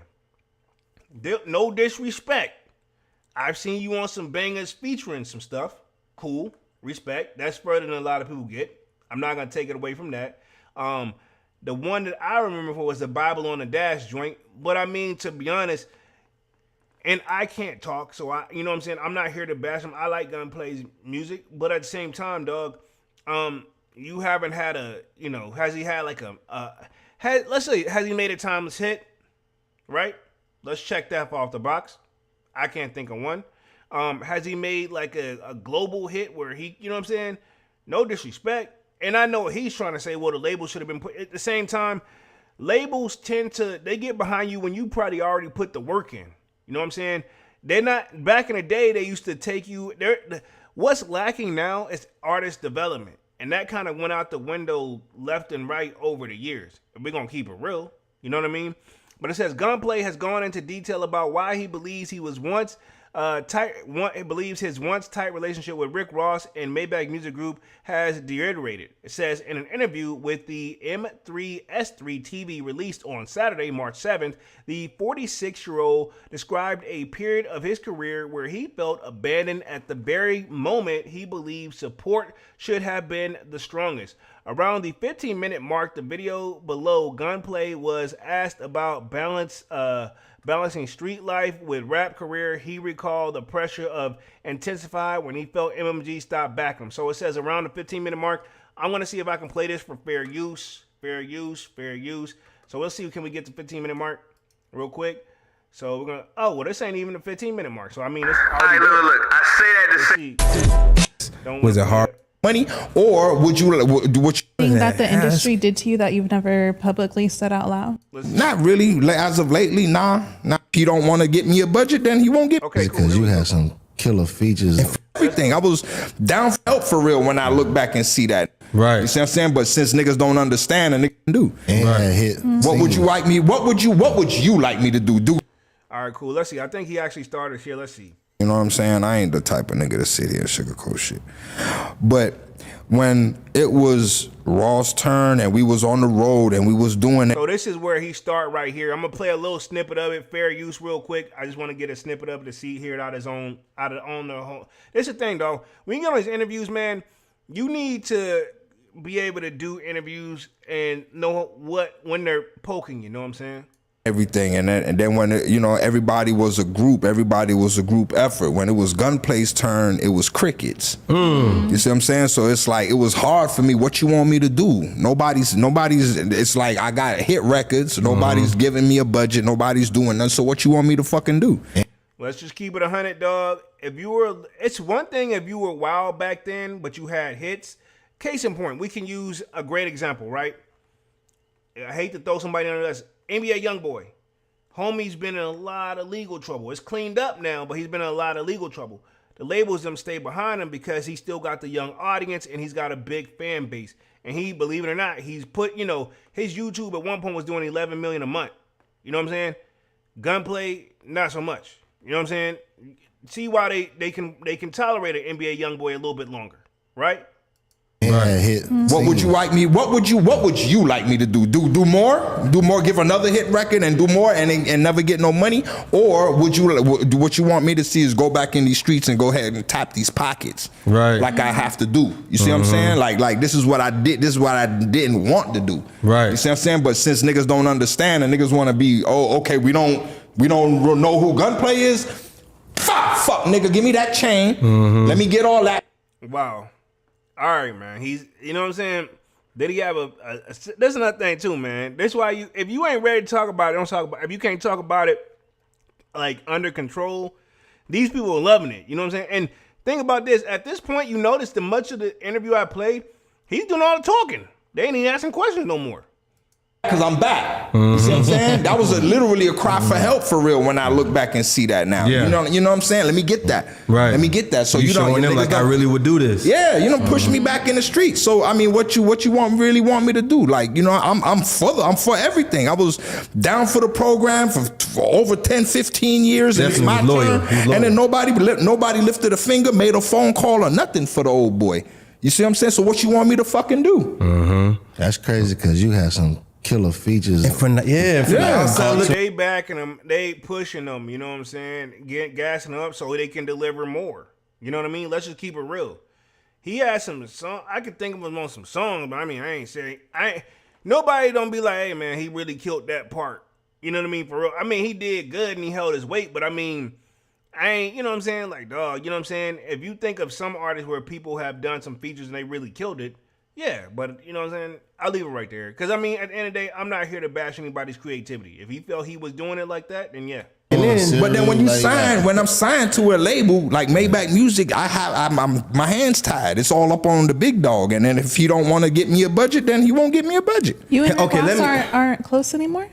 No disrespect. I've seen you on some bangers featuring some stuff. Cool, respect. That's further than a lot of people get. I'm not gonna take it away from that. The one that I remember was the Bible on the Dash joint. But I mean, to be honest, and I can't talk, so you know what I'm saying? I'm not here to bash him. I like Gunplay's music, but at the same time, dog, you haven't had has he had like let's say, has he made a timeless hit? Right? Let's check that off the box. I can't think of one. Has he made like a global hit where he, you know what I'm saying? No disrespect. And I know what he's trying to say. Well, the label should have been put. At the same time, labels they get behind you when you probably already put the work in. You know what I'm saying? They're not, back in the day, they used to take you, what's lacking now is artist development. And that kind of went out the window left and right over the years. And we're going to keep it real. You know what I mean? But it says Gunplay has gone into detail about why he believes he was once believes his once tight relationship with Rick Ross and Maybach Music Group has deteriorated. It says in an interview with the M3S3 TV released on Saturday, March 7th, the 46-year-old described a period of his career where he felt abandoned at the very moment he believed support should have been the strongest. Around the 15-minute mark, the video below, Gunplay was asked about balancing street life with rap career. He recalled the pressure of intensified when he felt MMG stopped backing him. So it says around the 15-minute mark. I'm going to see if I can play this for fair use. So let's see, can we get to 15-minute mark real quick? So we're going to, well, this ain't even the 15-minute mark. So I mean, it's already look, I say that to say. Was it hard money, or would you thing that the industry did to you that you've never publicly said out loud? Not really. As of lately, nah. If you don't want to get me a budget, then he won't get. Okay, because cool. you had some killer features. Everything. I was down for help for real when I look back and see that. Right. You see what I'm saying? But since niggas don't understand, and niggas do. And right. Hit. What would you like me? What would you like me to do? All right, cool. Let's see. I think he actually started here. Let's see. You know what I'm saying? I ain't the type of nigga to sit here and sugarcoat shit. But when it was Ross' turn and we was on the road and we was doing it. So this is where he start right here. I'm gonna play a little snippet of it, fair use, real quick. I just want to get a snippet of it to see, hear it out his own, out of on the whole. This is the thing, though. When you get on these interviews, man, you need to be able to do interviews and know when they're poking. You know what I'm saying? Everything, and then when everybody was a group effort. When it was Gunplay's turn, it was crickets. You see what I'm saying? So it's like it was hard for me. What you want me to do? Nobody's. It's like I got hit records. Nobody's giving me a budget. Nobody's doing nothing. So what you want me to fucking do? Let's just keep it 100, dog. It's one thing if you were wild back then, but you had hits. Case in point, we can use a great example, right? I hate to throw somebody under this. NBA Youngboy. Homie's been in a lot of legal trouble. It's cleaned up now, but he's been in a lot of legal trouble. The labels them stay behind him because he still got the young audience and he's got a big fan base. And he, believe it or not, he's put, his YouTube at one point was doing 11 million a month. You know what I'm saying? Gunplay, not so much. You know what I'm saying? See why they can tolerate an NBA Youngboy a little bit longer, right? Right. Hit. What would you like me? What would you like me to do? Do more? Do more? Give another hit record and do more and never get no money? Or would you? What you want me to see is go back in these streets and go ahead and tap these pockets, right? Like I have to do. You see what I'm saying? Like this is what I did. This is what I didn't want to do. Right. You see what I'm saying? But since niggas don't understand and niggas want to be, okay, we don't know who Gunplay is. Fuck, nigga, give me that chain. Let me get all that. Wow. All right, man. You know what I'm saying? Did he have there's another thing too, man. That's why if you ain't ready to talk about it, don't talk about it. If you can't talk about it like under control, these people are loving it. You know what I'm saying? And think about this. At this point, you notice that much of the interview I played, he's doing all the talking. They ain't even asking questions no more. Because I'm back. You see what I'm saying? That was literally a cry for help for real when I look back and see that now. Yeah. You know what I'm saying? Let me get that. Right. Let me get that. So you showing them like I really would do this. Yeah, push me back in the street. So I mean, what you really want me to do? Like, I'm for everything. I was down for the program for over 10, 15 years. Definitely and it's my loyal. turn. And then nobody lifted a finger, made a phone call or nothing for the old boy. You see what I'm saying? So what you want me to fucking do? Mm-hmm. That's crazy because you had some killer features. They backing them, they pushing them, you know what I'm saying? Gassing them up so they can deliver more. You know what I mean? Let's just keep it real. He had some song. I could think of him on some songs, but I mean, nobody don't be like, hey man, he really killed that part. You know what I mean? For real. I mean, he did good and he held his weight, but I mean, you know what I'm saying? Like, dog, you know what I'm saying? If you think of some artists where people have done some features and they really killed it, yeah, but you know what I'm saying? I'll leave it right there. Because I mean, at the end of the day, I'm not here to bash anybody's creativity. If he felt he was doing it like that, then yeah. But then when you when I'm signed to a label like Maybach Music, I'm my hands tied. It's all up on the big dog. And then if he don't want to get me a budget, then he won't get me a budget. You and Rick Ross aren't close anymore?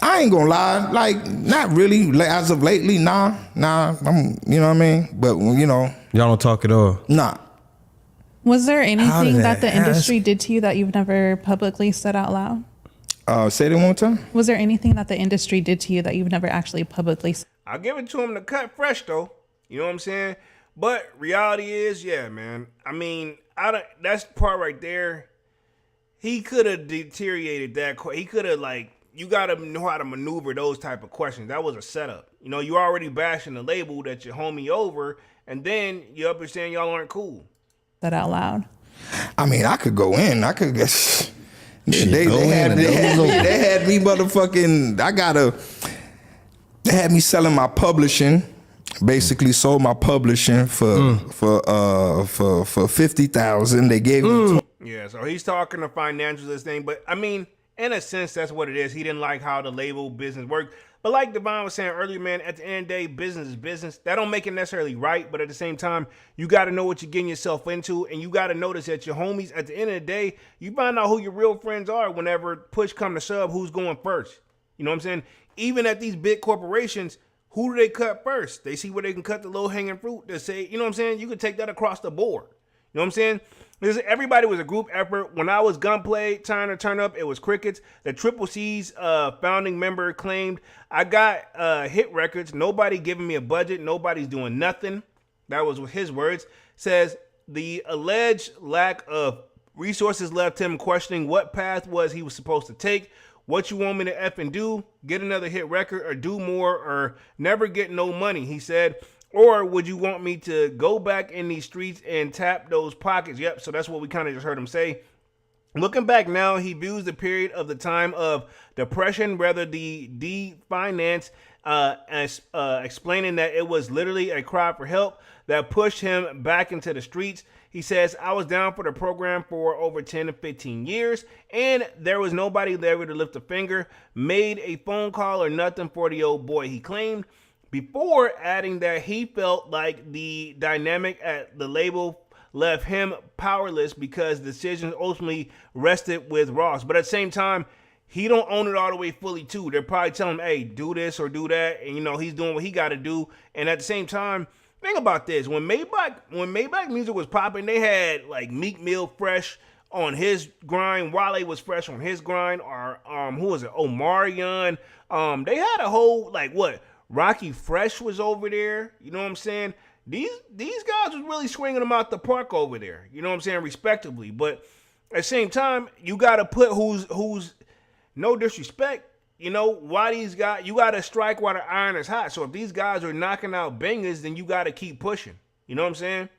I ain't gonna lie, like not really. As of lately, nah. I'm, you know what I mean. But you know, y'all don't talk at all. Nah. Was there anything that the industry did to you that you've never publicly said out loud? Say that one more time. Was there anything that the industry did to you that you've never actually publicly said? I'll give it to him to cut fresh though. You know what I'm saying? But reality is, yeah, man. I mean, that's the part right there. He could have deteriorated that. He could have you got to know how to maneuver those type of questions. That was a setup. You know, you already bashing the label that your homie over, and then you understand y'all aren't cool. That out loud. I mean, I could go in. I could guess. They had me motherfucking. They had me selling my publishing. Basically, sold my publishing for $50,000. They gave me. Yeah, so he's talking the financials, this thing, but I mean, in a sense, that's what it is. He didn't like how the label business worked. But like Devon was saying earlier, man, at the end of the day, business is business. That don't make it necessarily right, but at the same time, you got to know what you're getting yourself into, and you got to notice that your homies, at the end of the day, you find out who your real friends are whenever push come to shove, who's going first. You know what I'm saying? Even at these big corporations, who do they cut first? They see where they can cut the low-hanging fruit. They say, you know what I'm saying? You can take that across the board. You know what I'm saying? Everybody was a group effort. When I was Gunplay trying to turn up, it was crickets. The Triple C's founding member claimed, I got hit records. Nobody giving me a budget. Nobody's doing nothing. That was his words. Says the alleged lack of resources left him questioning what path he was supposed to take. What you want me to effing do? Get another hit record or do more or never get no money, he said. Or would you want me to go back in these streets and tap those pockets? Yep, so that's what we kind of just heard him say. Looking back now, he views the period of the time of depression, rather the definance, as explaining that it was literally a cry for help that pushed him back into the streets. He says, I was down for the program for over 10 to 15 years, and there was nobody there to lift a finger, made a phone call or nothing for the old boy, he claimed. Before adding that he felt like the dynamic at the label left him powerless because decisions ultimately rested with Ross. But at the same time, he don't own it all the way fully too. They're probably telling him, hey, do this or do that. And, you know, he's doing what he got to do. And at the same time, think about this. When Maybach Music was popping, they had like Meek Mill fresh on his grind. Wale was fresh on his grind. Or who was it? Omarion. They had a whole Rocky Fresh was over there. You know what I'm saying? These guys was really swinging them out the park over there. You know what I'm saying? Respectively. But at the same time, you got to put who's no disrespect. You know, why these guys, you got to strike while the iron is hot. So if these guys are knocking out bangers, then you got to keep pushing. You know what I'm saying?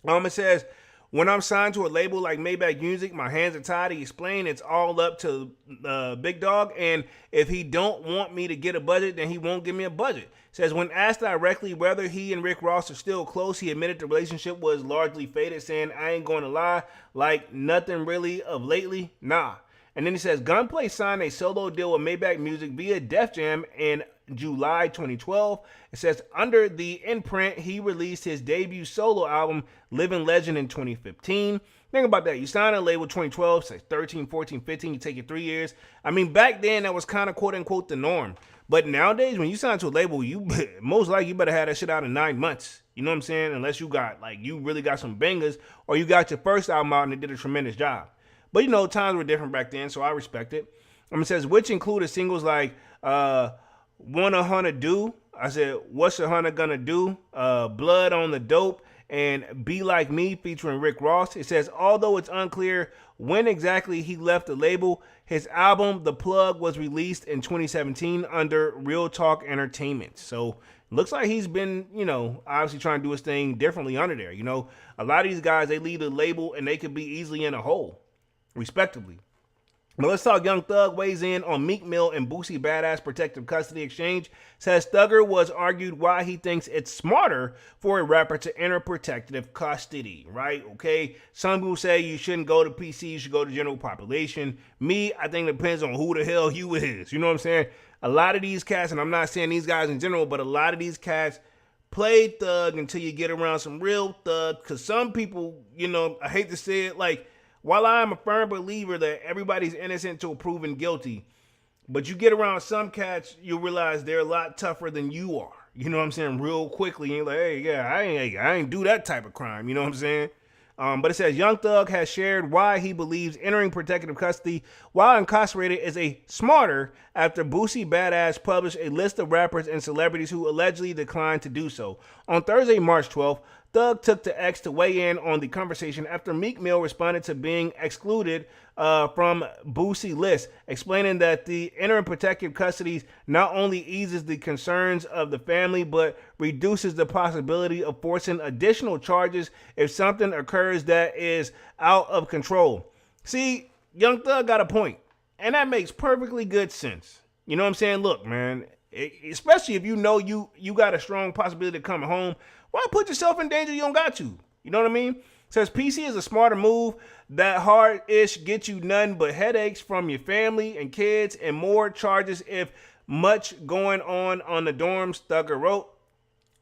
It says, when I'm signed to a label like Maybach Music, my hands are tied. He explained it's all up to Big Dog. And if he don't want me to get a budget, then he won't give me a budget. Says when asked directly whether he and Rick Ross are still close, he admitted the relationship was largely faded, saying, I ain't going to lie, like nothing really of lately, nah. And then he says, Gunplay signed a solo deal with Maybach Music via Def Jam in July 2012. It says under the imprint, he released his debut solo album, Living Legend, in 2015. Think about that. You signed a label 2012, say 13, 14, 15, you take it 3 years. I mean, back then, that was kind of quote unquote the norm. But nowadays, when you sign to a label, you most likely you better have that shit out in 9 months. You know what I'm saying? Unless you got, you really got some bangers, or you got your first album out and it did a tremendous job. But, you know, times were different back then, so I respect it. It says, which included singles like What a Hunter Do. I said, What's a Hunter Gonna Do? Blood on the Dope. and Be Like Me featuring Rick Ross. It says, although it's unclear when exactly he left the label, his album, The Plug, was released in 2017 under Real Talk Entertainment. So looks like he's been, obviously trying to do his thing differently under there. A lot of these guys, they leave the label and they could be easily in a hole, respectively. But let's talk. Young Thug weighs in on Meek Mill and Boosie Badass protective custody exchange. Says Thugger was argued why he thinks it's smarter for a rapper to enter protective custody, right? Okay. Some people say you shouldn't go to PC, you should go to general population. Me, I think it depends on who the hell you is. You know what I'm saying? A lot of these cats, and I'm not saying these guys in general, but a lot of these cats play thug until you get around some real thug. Because some people, I hate to say it, like, while I'm a firm believer that everybody's innocent until proven guilty, but you get around some cats, you'll realize they're a lot tougher than you are. You know what I'm saying? Real quickly. And you're like, hey, yeah, I ain't do that type of crime. You know what I'm saying? But it says Young Thug has shared why he believes entering protective custody while incarcerated is a smarter after Boosie Badass published a list of rappers and celebrities who allegedly declined to do so. On Thursday, March 12th, Thug took to X to weigh in on the conversation after Meek Mill responded to being excluded from Boosie list, explaining that the entering protective custody not only eases the concerns of the family, but reduces the possibility of forcing additional charges if something occurs that is out of control. See, Young Thug got a point, and that makes perfectly good sense. You know what I'm saying? Look, man, especially if you got a strong possibility of coming home, why put yourself in danger you don't got to? You know what I mean? Says PC is a smarter move. That hard-ish gets you nothing but headaches from your family and kids and more charges if much going on the dorms, Thugger wrote.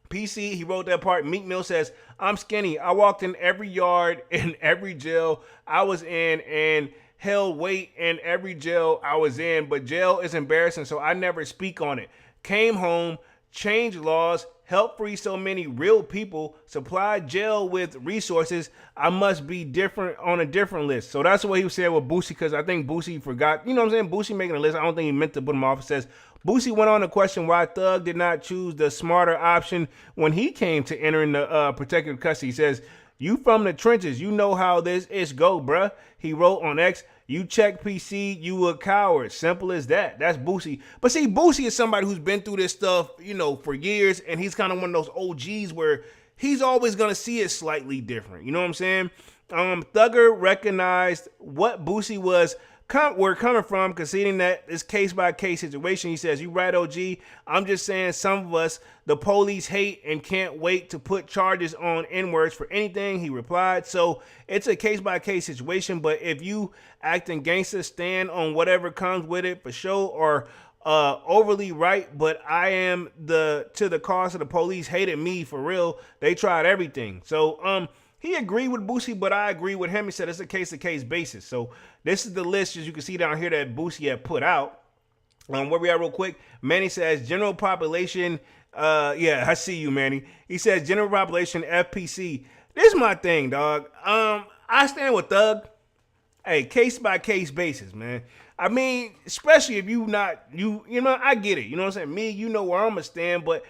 PC, he wrote that part. Meek Mill says, I'm skinny. I walked in every yard in every jail I was in and held weight in every jail I was in, but jail is embarrassing, so I never speak on it. Came home, changed laws, helped free so many real people, supplied jail with resources. I must be different on a different list. So that's what he was saying with Boosie, because I think Boosie forgot. You know what I'm saying? Boosie making a list. I don't think he meant to put him off. It says, Boosie went on to question why Thug did not choose the smarter option when he came to entering the protective custody. He says, you from the trenches. You know how this is go, bruh. He wrote on X, you check PC, you a coward. Simple as that. That's Boosie. But see, Boosie is somebody who's been through this stuff, for years, and he's kind of one of those OGs where he's always going to see it slightly different. You know what I'm saying? Thugger recognized what Boosie were coming from, conceding that it's case-by-case situation. He says, you right, OG. I'm just saying some of us, the police hate and can't wait to put charges on N-words for anything, he replied. So it's a case-by-case situation, but if you acting gangster, stand on whatever comes with it for sure, or overly right, but I am to the cause of the police hated me for real. They tried everything. So, he agreed with Boosie, but I agree with him. He said it's a case-to-case basis. So this is the list, as you can see down here, that Boosie had put out. Where we at real quick? Manny says general population. Yeah, I see you, Manny. He says general population FPC. This is my thing, dog. I stand with Thug. Hey, case-by-case basis, man. I mean, especially if I get it. You know what I'm saying? Me, you know where I'm going to stand, but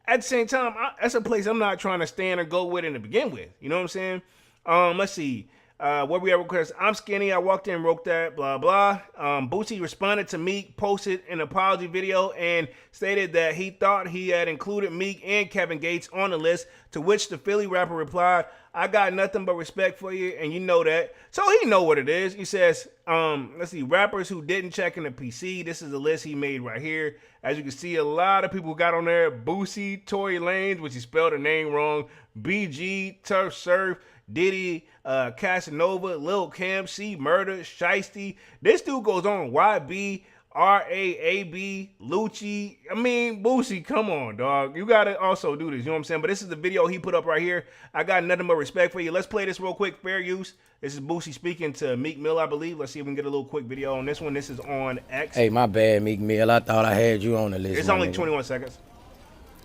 at the same time, that's a place I'm not trying to stand or go with and to begin with. You know what I'm saying? Let's see. Where we at request? I'm skinny. I walked in, wrote that, blah, blah. Boosie responded to Meek, posted an apology video, and stated that he thought he had included Meek and Kevin Gates on the list, to which the Philly rapper replied, I got nothing but respect for you, and you know that. So he know what it is. He says, let's see, rappers who didn't check in the PC. This is the list he made right here. As you can see, a lot of people got on there. Boosie, Tory Lanez, which he spelled the name wrong. BG, Turf Surf, Diddy, Casanova, Lil Kim, C Murder, Shiesty. This dude goes on. YB, RAAB, Lucci. I mean, Boosie, come on, dog. You got to also do this. You know what I'm saying? But this is the video he put up right here. I got nothing but respect for you. Let's play this real quick. Fair use. This is Boosie speaking to Meek Mill, I believe. Let's see if we can get a little quick video on this one. This is on X. Hey, my bad, Meek Mill. I thought I had you on the list. It's only 21 seconds.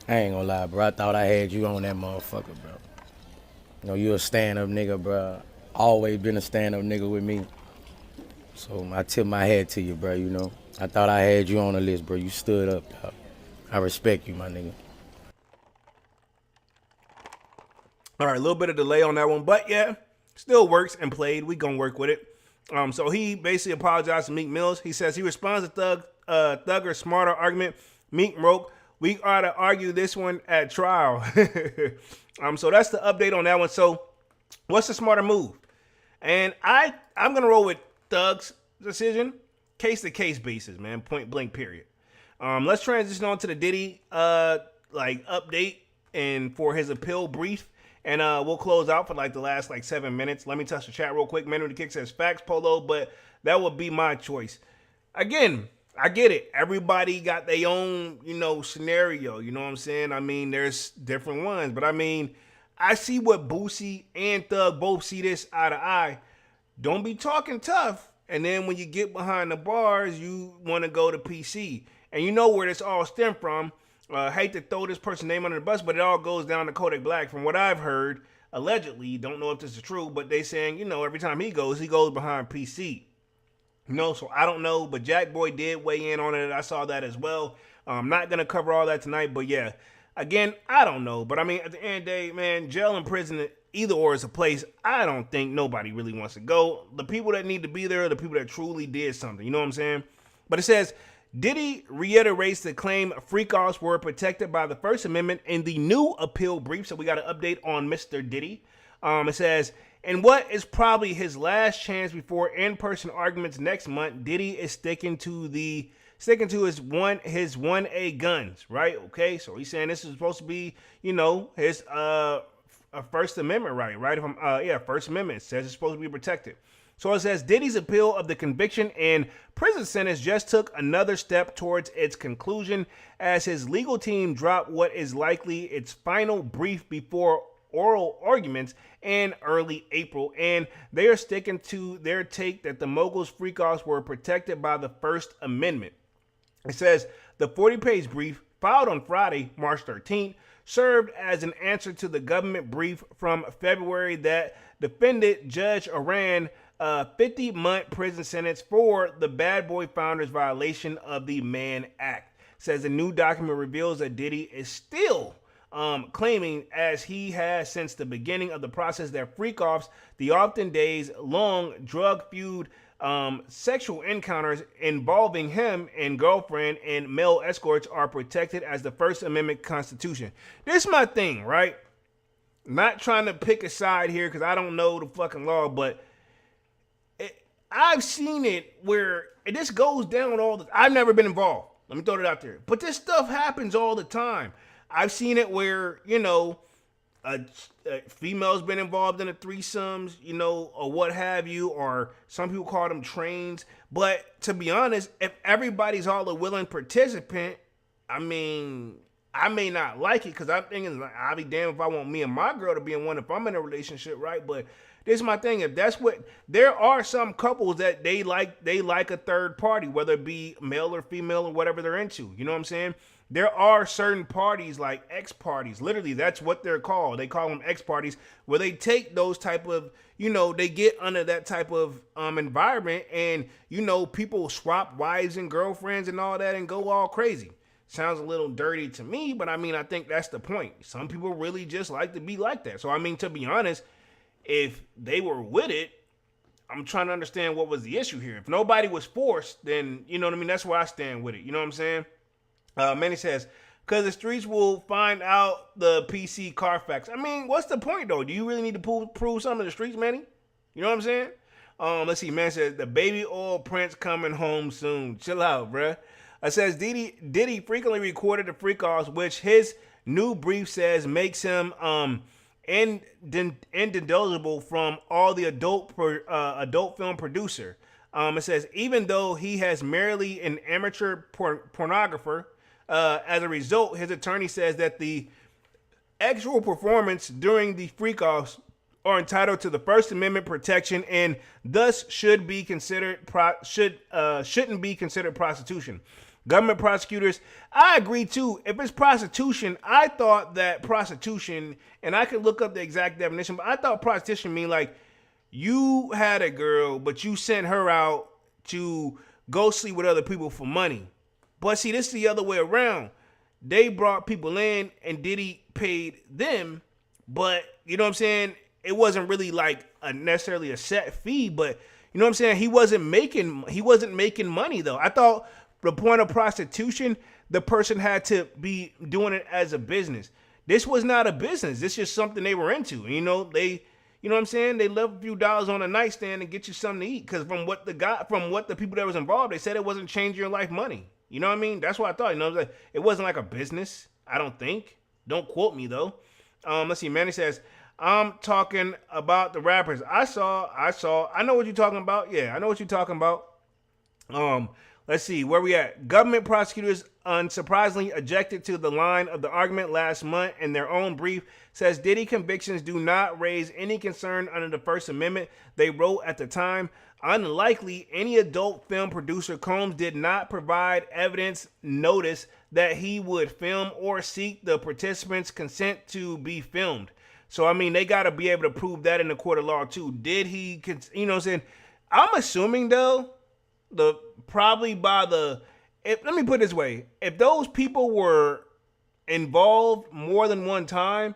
I ain't gonna lie, bro. I thought I had you on that motherfucker, bro. You know, you a stand-up nigga, bro. Always been a stand-up nigga with me. So I tip my hat to you, bro, you know. I thought I had you on the list, bro. You stood up, dog. I respect you, my nigga. All right, a little bit of delay on that one, but yeah, still works and played. We gonna work with it. So he basically apologized to Meek Mills. He says he responds to Thugger's smarter argument. Meek wrote, "We ought to argue this one at trial." So that's the update on that one. So what's the smarter move? And I'm gonna roll with Thug's decision, case to case basis, man. Point blank, period. Let's transition on to the Diddy update and for his appeal brief. And we'll close out for the last 7 minutes. Let me touch the chat real quick. Manu the Kick says facts, Polo, but that would be my choice. Again, I get it. Everybody got their own, scenario. You know what I'm saying? I mean, there's different ones. But I mean, I see what Boosie and Thug both see this eye to eye. Don't be talking tough. And then when you get behind the bars, you want to go to PC. And you know where this all stemmed from. Hate to throw this person's name under the bus, but it all goes down to Kodak Black. From what I've heard, allegedly, don't know if this is true, but they saying, every time he goes behind PC. So I don't know, but Jack Boy did weigh in on it. I saw that as well. I'm not going to cover all that tonight, but yeah, again, I don't know. But I mean, at the end of the day, man, jail and prison, either or is a place I don't think nobody really wants to go. The people that need to be there are the people that truly did something. You know what I'm saying? But it says, Diddy reiterates the claim freak-offs were protected by the First Amendment in the new appeal brief. So we got an update on Mr. Diddy. It says, in what is probably his last chance before in-person arguments next month, Diddy is sticking to his 1A guns, right? Okay, so he's saying this is supposed to be, his First Amendment right? First Amendment says it's supposed to be protected. So it says Diddy's appeal of the conviction and prison sentence just took another step towards its conclusion as his legal team dropped what is likely its final brief before oral arguments in early April. And they are sticking to their take that the mogul's freak-offs were protected by the First Amendment. It says the 40-page brief filed on Friday, March 13th, served as an answer to the government brief from February that defended Judge Aran a 50-month prison sentence for the Bad Boy Founders violation of the Mann Act. Says the new document reveals that Diddy is still claiming, as he has since the beginning of the process, that freak-offs, the often days-long drug feud, sexual encounters involving him and girlfriend and male escorts are protected as the First Amendment Constitution. This is my thing, right? Not trying to pick a side here because I don't know the fucking law, but I've seen it where this goes down all the time. I've never been involved. Let me throw it out there. But this stuff happens all the time. I've seen it where, a female's been involved in the threesomes, or what have you, or some people call them trains. But to be honest, if everybody's all a willing participant, I mean, I may not like it because I'm thinking, I'll be damned if I want me and my girl to be in one if I'm in a relationship, right? But this is my thing. If that's what, there are some couples that they like a third party, whether it be male or female or whatever they're into. You know what I'm saying? There are certain parties like X parties. Literally, that's what they're called. They call them X parties, where they take those type of, they get under that type of environment, and people swap wives and girlfriends and all that and go all crazy. Sounds a little dirty to me, but I mean, I think that's the point. Some people really just like to be like that. So I mean, to be honest, if they were with it, I'm trying to understand what was the issue here. If nobody was forced, then you know what I mean. That's where I stand with it. You know what I'm saying? Manny says, because the streets will find out the PC Carfax. I mean, what's the point, though? Do you really need to prove something to the streets, Manny? You know what I'm saying? Let's see. Man says, the baby oil prince coming home soon. Chill out, bruh. It says, Diddy frequently recorded the freak-offs, which his new brief says makes him indelible from all the adult film producer. It says, even though he has merely an amateur pornographer, as a result, his attorney says that the actual performance during the freak-offs are entitled to the First Amendment protection and thus shouldn't be considered prostitution. Government prosecutors, I agree too. If it's prostitution, I thought that prostitution, and I could look up the exact definition, but I thought prostitution mean like you had a girl, but you sent her out to go sleep with other people for money. But see, this is the other way around. They brought people in and Diddy paid them, but you know what I'm saying? It wasn't really like necessarily a set fee, but you know what I'm saying? He wasn't making money though. I thought the point of prostitution, the person had to be doing it as a business. This was not a business. This is just something they were into. You know, you know what I'm saying? They left a few dollars on a nightstand and get you something to eat. Because from what the people that was involved, they said it wasn't changing your life money. You know what I mean? That's what I thought. You know, it wasn't like a business. I don't think. Don't quote me though. Let's see. Manny says, I'm talking about the rappers. I know what you're talking about. Yeah, I know what you're talking about. Let's see, where we at? Government prosecutors unsurprisingly objected to the line of the argument last month in their own brief, says Diddy convictions do not raise any concern under the First Amendment. They wrote at the time, unlikely any adult film producer, Combs did not provide evidence notice that he would film or seek the participants' consent to be filmed. So, I mean, they got to be able to prove that in the court of law, too. Did he, you know what I'm saying? I'm assuming, though, let me put it this way. If those people were involved more than one time,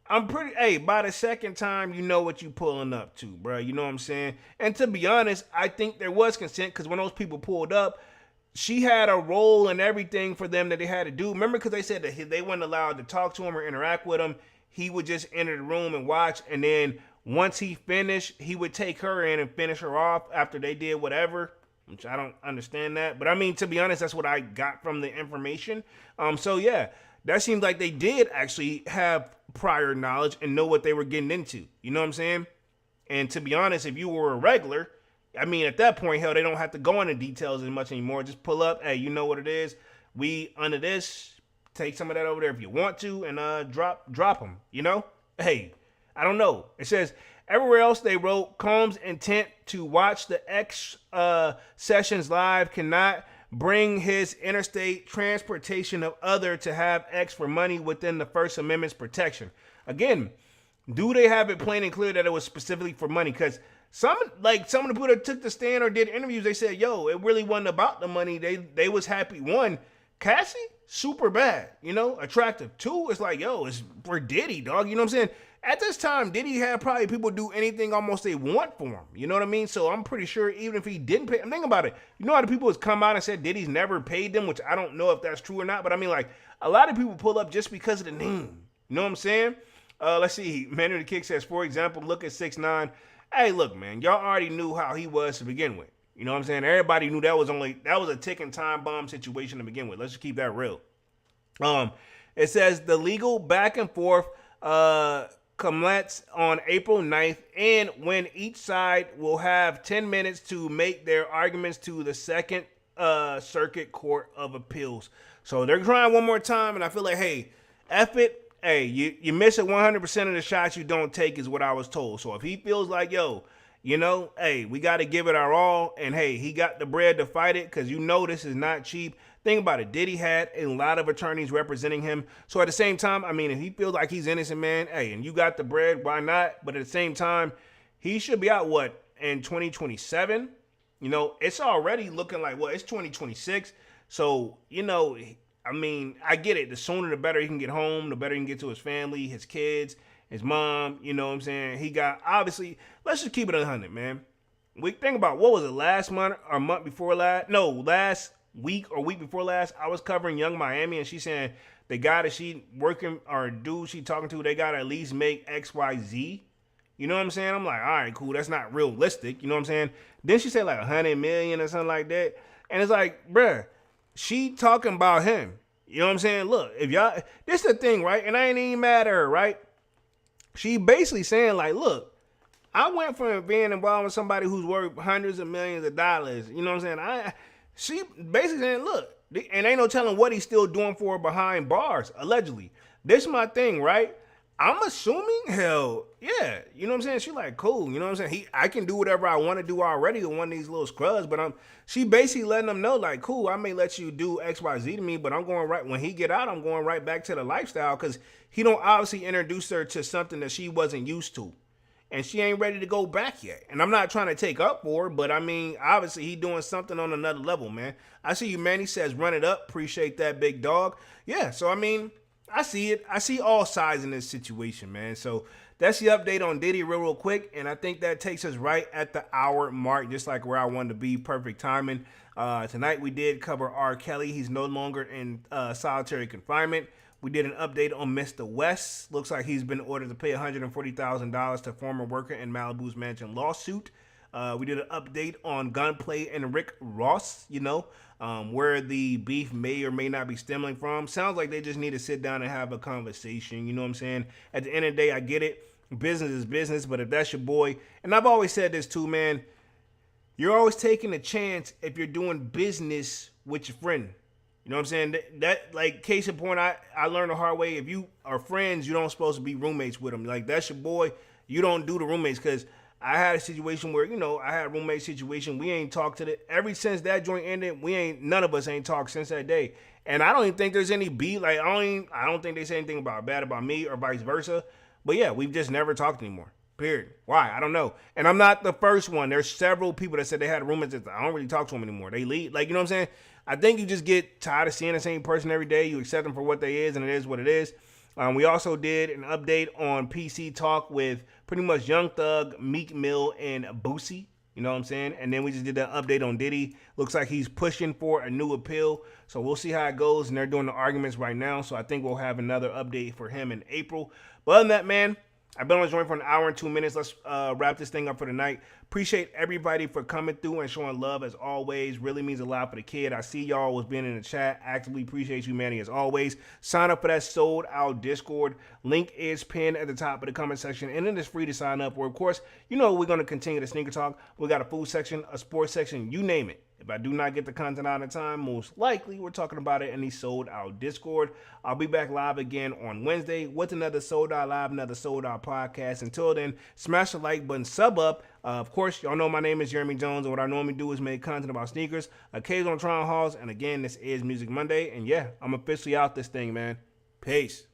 by the second time, you know what you pulling up to, bro. You know what I'm saying? And to be honest, I think there was consent because when those people pulled up, she had a role in everything for them that they had to do. Remember, because they said that they weren't allowed to talk to him or interact with him. He would just enter the room and watch. And then once he finished, he would take her in and finish her off after they did whatever. Which I don't understand that. But I mean, to be honest, that's what I got from the information. So yeah, that seems like they did actually have prior knowledge and know what they were getting into. You know what I'm saying? And to be honest, if you were a regular, I mean, at that point, hell, they don't have to go into details as much anymore. Just pull up, hey, you know what it is. We under this, take some of that over there if you want to, and drop them, you know? Hey, I don't know. It says, everywhere else they wrote, Combs' intent to watch the X sessions live cannot bring his interstate transportation of other to have X for money within the First Amendment's protection. Again, do they have it plain and clear that it was specifically for money? Because some of the people that took the stand or did interviews, they said, yo, it really wasn't about the money. They was happy. One, Cassie, super bad, you know, attractive. Two, it's like, yo, it's for Diddy, dog. You know what I'm saying? At this time, Diddy had probably people do anything almost they want for him. You know what I mean? So I'm pretty sure even if he didn't pay, I'm thinking about it. You know how the people has come out and said Diddy's never paid them, which I don't know if that's true or not. But I mean, like, a lot of people pull up just because of the name. You know what I'm saying? Let's see. Manu the Kick says, for example, look at 6ix9ine. Hey, look, man, y'all already knew how he was to begin with. You know what I'm saying? Everybody knew that was a ticking time bomb situation to begin with. Let's just keep that real. It says the legal back and forth commenced on April 9th, and when each side will have 10 minutes to make their arguments to the Second Circuit Court of Appeals. So they're trying one more time, and I feel like, hey, F it. Hey, you miss it 100% of the shots you don't take is what I was told. So if he feels like, yo, you know, hey, we got to give it our all, and hey, he got the bread to fight it because you know this is not cheap. Think about it. Diddy had a lot of attorneys representing him. So at the same time, I mean, if he feels like he's innocent, man, hey, and you got the bread, why not? But at the same time, he should be out, in 2027? You know, it's already looking like, it's 2026. So, you know, I mean, I get it. The sooner the better he can get home, the better he can get to his family, his kids, his mom, you know what I'm saying? He got, obviously, let's just keep it 100, man. We think about, what was it, last month or month before last? No, last week or week before last, I was covering Young Miami, and she's saying the guy that she working, or dude she talking to, they got to at least make XYZ. You know what I'm saying? I'm like, all right, cool. That's not realistic. You know what I'm saying? Then she said like 100 million or something like that. And it's like, bruh, she talking about him. You know what I'm saying? Look, if y'all, this is the thing, right? And I ain't even mad at her, right? She basically saying like, look, I went from being involved with somebody who's worth hundreds of millions of dollars. You know what I'm saying? She basically saying, look, and ain't no telling what he's still doing for her behind bars, allegedly. This is my thing, right? I'm assuming, hell, yeah. You know what I'm saying? She like, cool. You know what I'm saying? I can do whatever I want to do already with one of these little scrubs, but she basically letting them know, like, cool, I may let you do X, Y, Z to me, but I'm going right, when he get out, I'm going right back to the lifestyle, because he don't obviously introduce her to something that she wasn't used to. And she ain't ready to go back yet. And I'm not trying to take up for her, but I mean, obviously he doing something on another level, man. I see you, man. He says, run it up. Appreciate that, big dog. Yeah, so I mean, I see it. I see all sides in this situation, man. So that's the update on Diddy real quick. And I think that takes us right at the hour mark, just like where I wanted to be. Perfect timing. Tonight we did cover R. Kelly. He's no longer in solitary confinement. We did an update on Mr. West. Looks like he's been ordered to pay $140,000 to former worker in Malibu's mansion lawsuit. We did an update on Gunplay and Rick Ross, where the beef may or may not be stemming from. Sounds like they just need to sit down and have a conversation. You know what I'm saying? At the end of the day, I get it. Business is business, but if that's your boy, and I've always said this too, man, you're always taking a chance if you're doing business with your friend. You know what I'm saying? That like, case in point, I learned the hard way. If you are friends, you don't supposed to be roommates with them. Like, that's your boy. You don't do the roommates, because I had a situation where, I had a roommate situation. We ain't talked ever since that joint ended. None of us ain't talked since that day. And I don't even think there's any beef. Like, I don't think they say anything bad about me or vice versa. But yeah, we've just never talked anymore. Period. Why? I don't know. And I'm not the first one. There's several people that said they had roommates that I don't really talk to them anymore. They leave. Like, you know what I'm saying? I think you just get tired of seeing the same person every day. You accept them for what they is, and it is what it is. We also did an update on PC Talk with pretty much Young Thug, Meek Mill, and Boosie. You know what I'm saying? And then we just did an update on Diddy. Looks like he's pushing for a new appeal. So we'll see how it goes. And they're doing the arguments right now. So I think we'll have another update for him in April. But other than that, man, I've been on the joint for an hour and 2 minutes. Let's wrap this thing up for the night. Appreciate everybody for coming through and showing love as always. Really means a lot for the kid. I see y'all was being in the chat. Actively appreciate you, Manny, as always. Sign up for that sold out Discord. Link is pinned at the top of the comment section. And it is free to sign up. Where, of course, we're going to continue the sneaker talk. We got a food section, a sports section, you name it. If I do not get the content out in time, most likely we're talking about it in the sold out Discord. I'll be back live again on Wednesday with another sold out live, another sold out podcast. Until then, smash the like button, sub up. Of course, y'all know my name is Jeremy Jones, and what I normally do is make content about sneakers, occasional try-on hauls, and again, this is Music Monday. And yeah, I'm officially out this thing, man. Peace.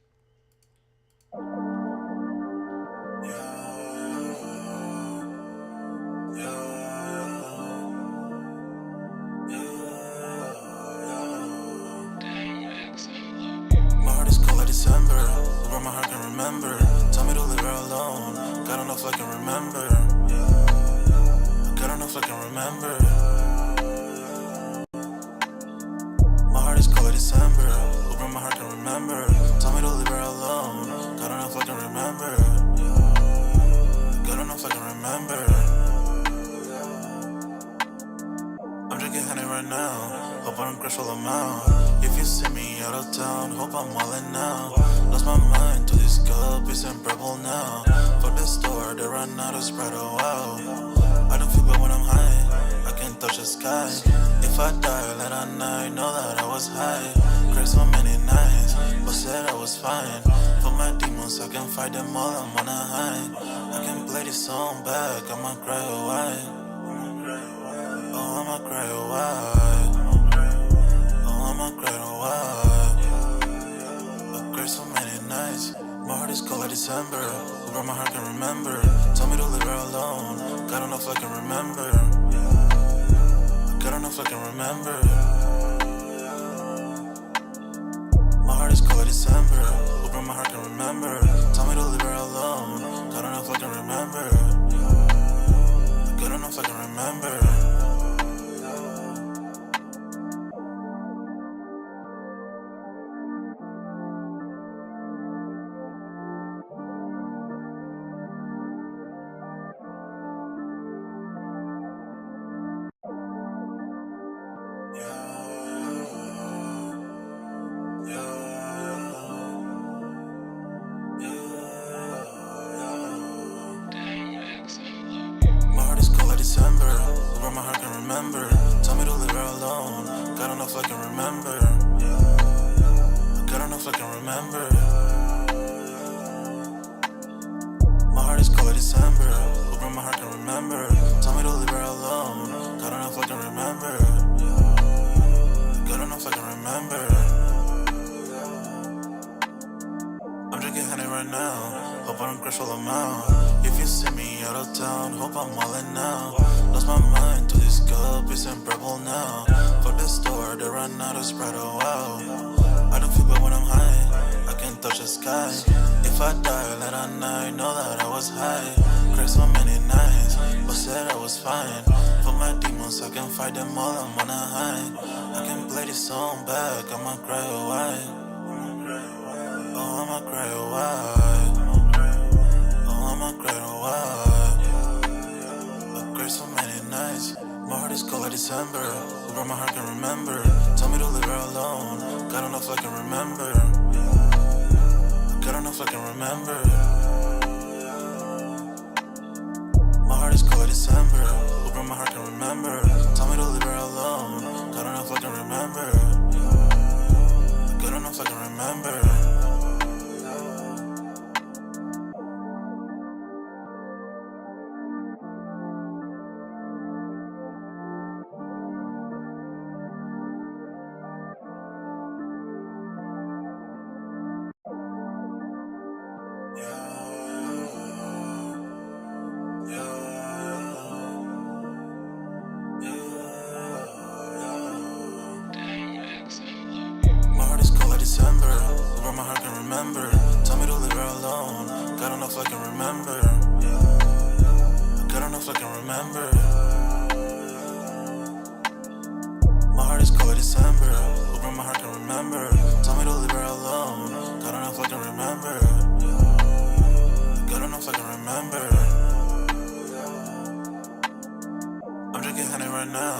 December, where my heart can remember. Tell me to leave her alone. God don't know if I can remember. God don't know if I can remember. My heart is cold like December, where my heart can remember. Tell me to leave her alone. God don't know if I can remember. God don't know if I can remember. I'm drinking honey right now. Hope I don't crash all I'm out. If you see me out of town, hope I'm wildin' now. Lost my mind to this cup, it's unbearable now. For the store, they run out of Sprite, oh wow. I don't feel bad when I'm high, I can't touch the sky. If I die late at night, know that I was high. Cried so many nights, but said I was fine. For my demons, I can fight them all, I'm on a high. I can play this song back, I'ma cry, oh why? Oh, I'ma cry, oh why? I'ma cry, oh why? I cried so many nights. My heart is cold like December, where my heart can remember. Tell me to leave her alone. God don't know if I can remember. God don't know if I can remember. My heart is cold like December, where my heart can remember. Tell me to leave her alone. God don't know if I can remember. God don't know if I can remember. Tell me to leave her alone. God don't know if I can remember. God don't know if I can remember. My heart is cold like December, where my heart can remember. Tell me to leave her alone. God don't know if I can remember. God don't know if I can remember. I'm drinking honey right now. Hope I don't crash all I'm out. If you see me out of town, hope I'm wildin' now. Lost my mind to this cup, it's unbearable now. For the store, they run out of Sprite, oh wow. I don't feel bad when I'm high, I can't touch the sky. If I die late at night, know that I was high. Cried so many nights, but said I was fine. For my demons, I can fight them all, I'm on a high. I can play this song back, I'ma cry a while. Oh, I'ma cry a while. Oh, I'ma cry a while. I cried so many nights. My heart is cold like December. Who brought my heart can remember. Tell me to leave her alone. God don't know if I can remember. God don't know if I can remember. My heart is cold like December. Who brought my heart can remember. Tell me to leave her alone. God don't know if I can remember. God don't know if I can remember. My heart is cold like December. Who brought my heart can remember. Tell me to leave her alone. God don't know if I can remember. God don't know if I can remember. My heart is cold like December. Who brought my heart can remember. Tell me to leave her alone. God don't know if I can remember. God don't know if I can remember. I'm drinking honey right now.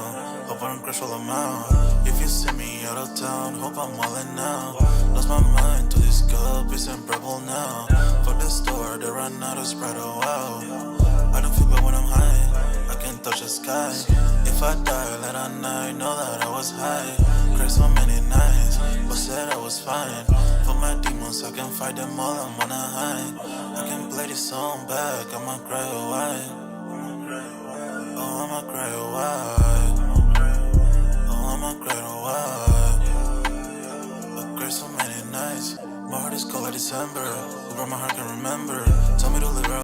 Hope I don't crash all amount. If you see me out of town, hope I'm wildin' now. Lost my mind to this cup, it's unbearable now. Fuck the store, they run out of Sprite, oh wow. I don't feel bad when I'm high, I can't touch the sky. If I die late at night, know that I was high. Cried so many nights, but said I was fine. For my demons, I can fight them all, I'm on a high. I can play this song back, I'ma cry a while. Oh, I'ma cry a while. Oh, I'ma cry a while. I cried so many nights. My heart is cold like December. Who brought my heart can remember.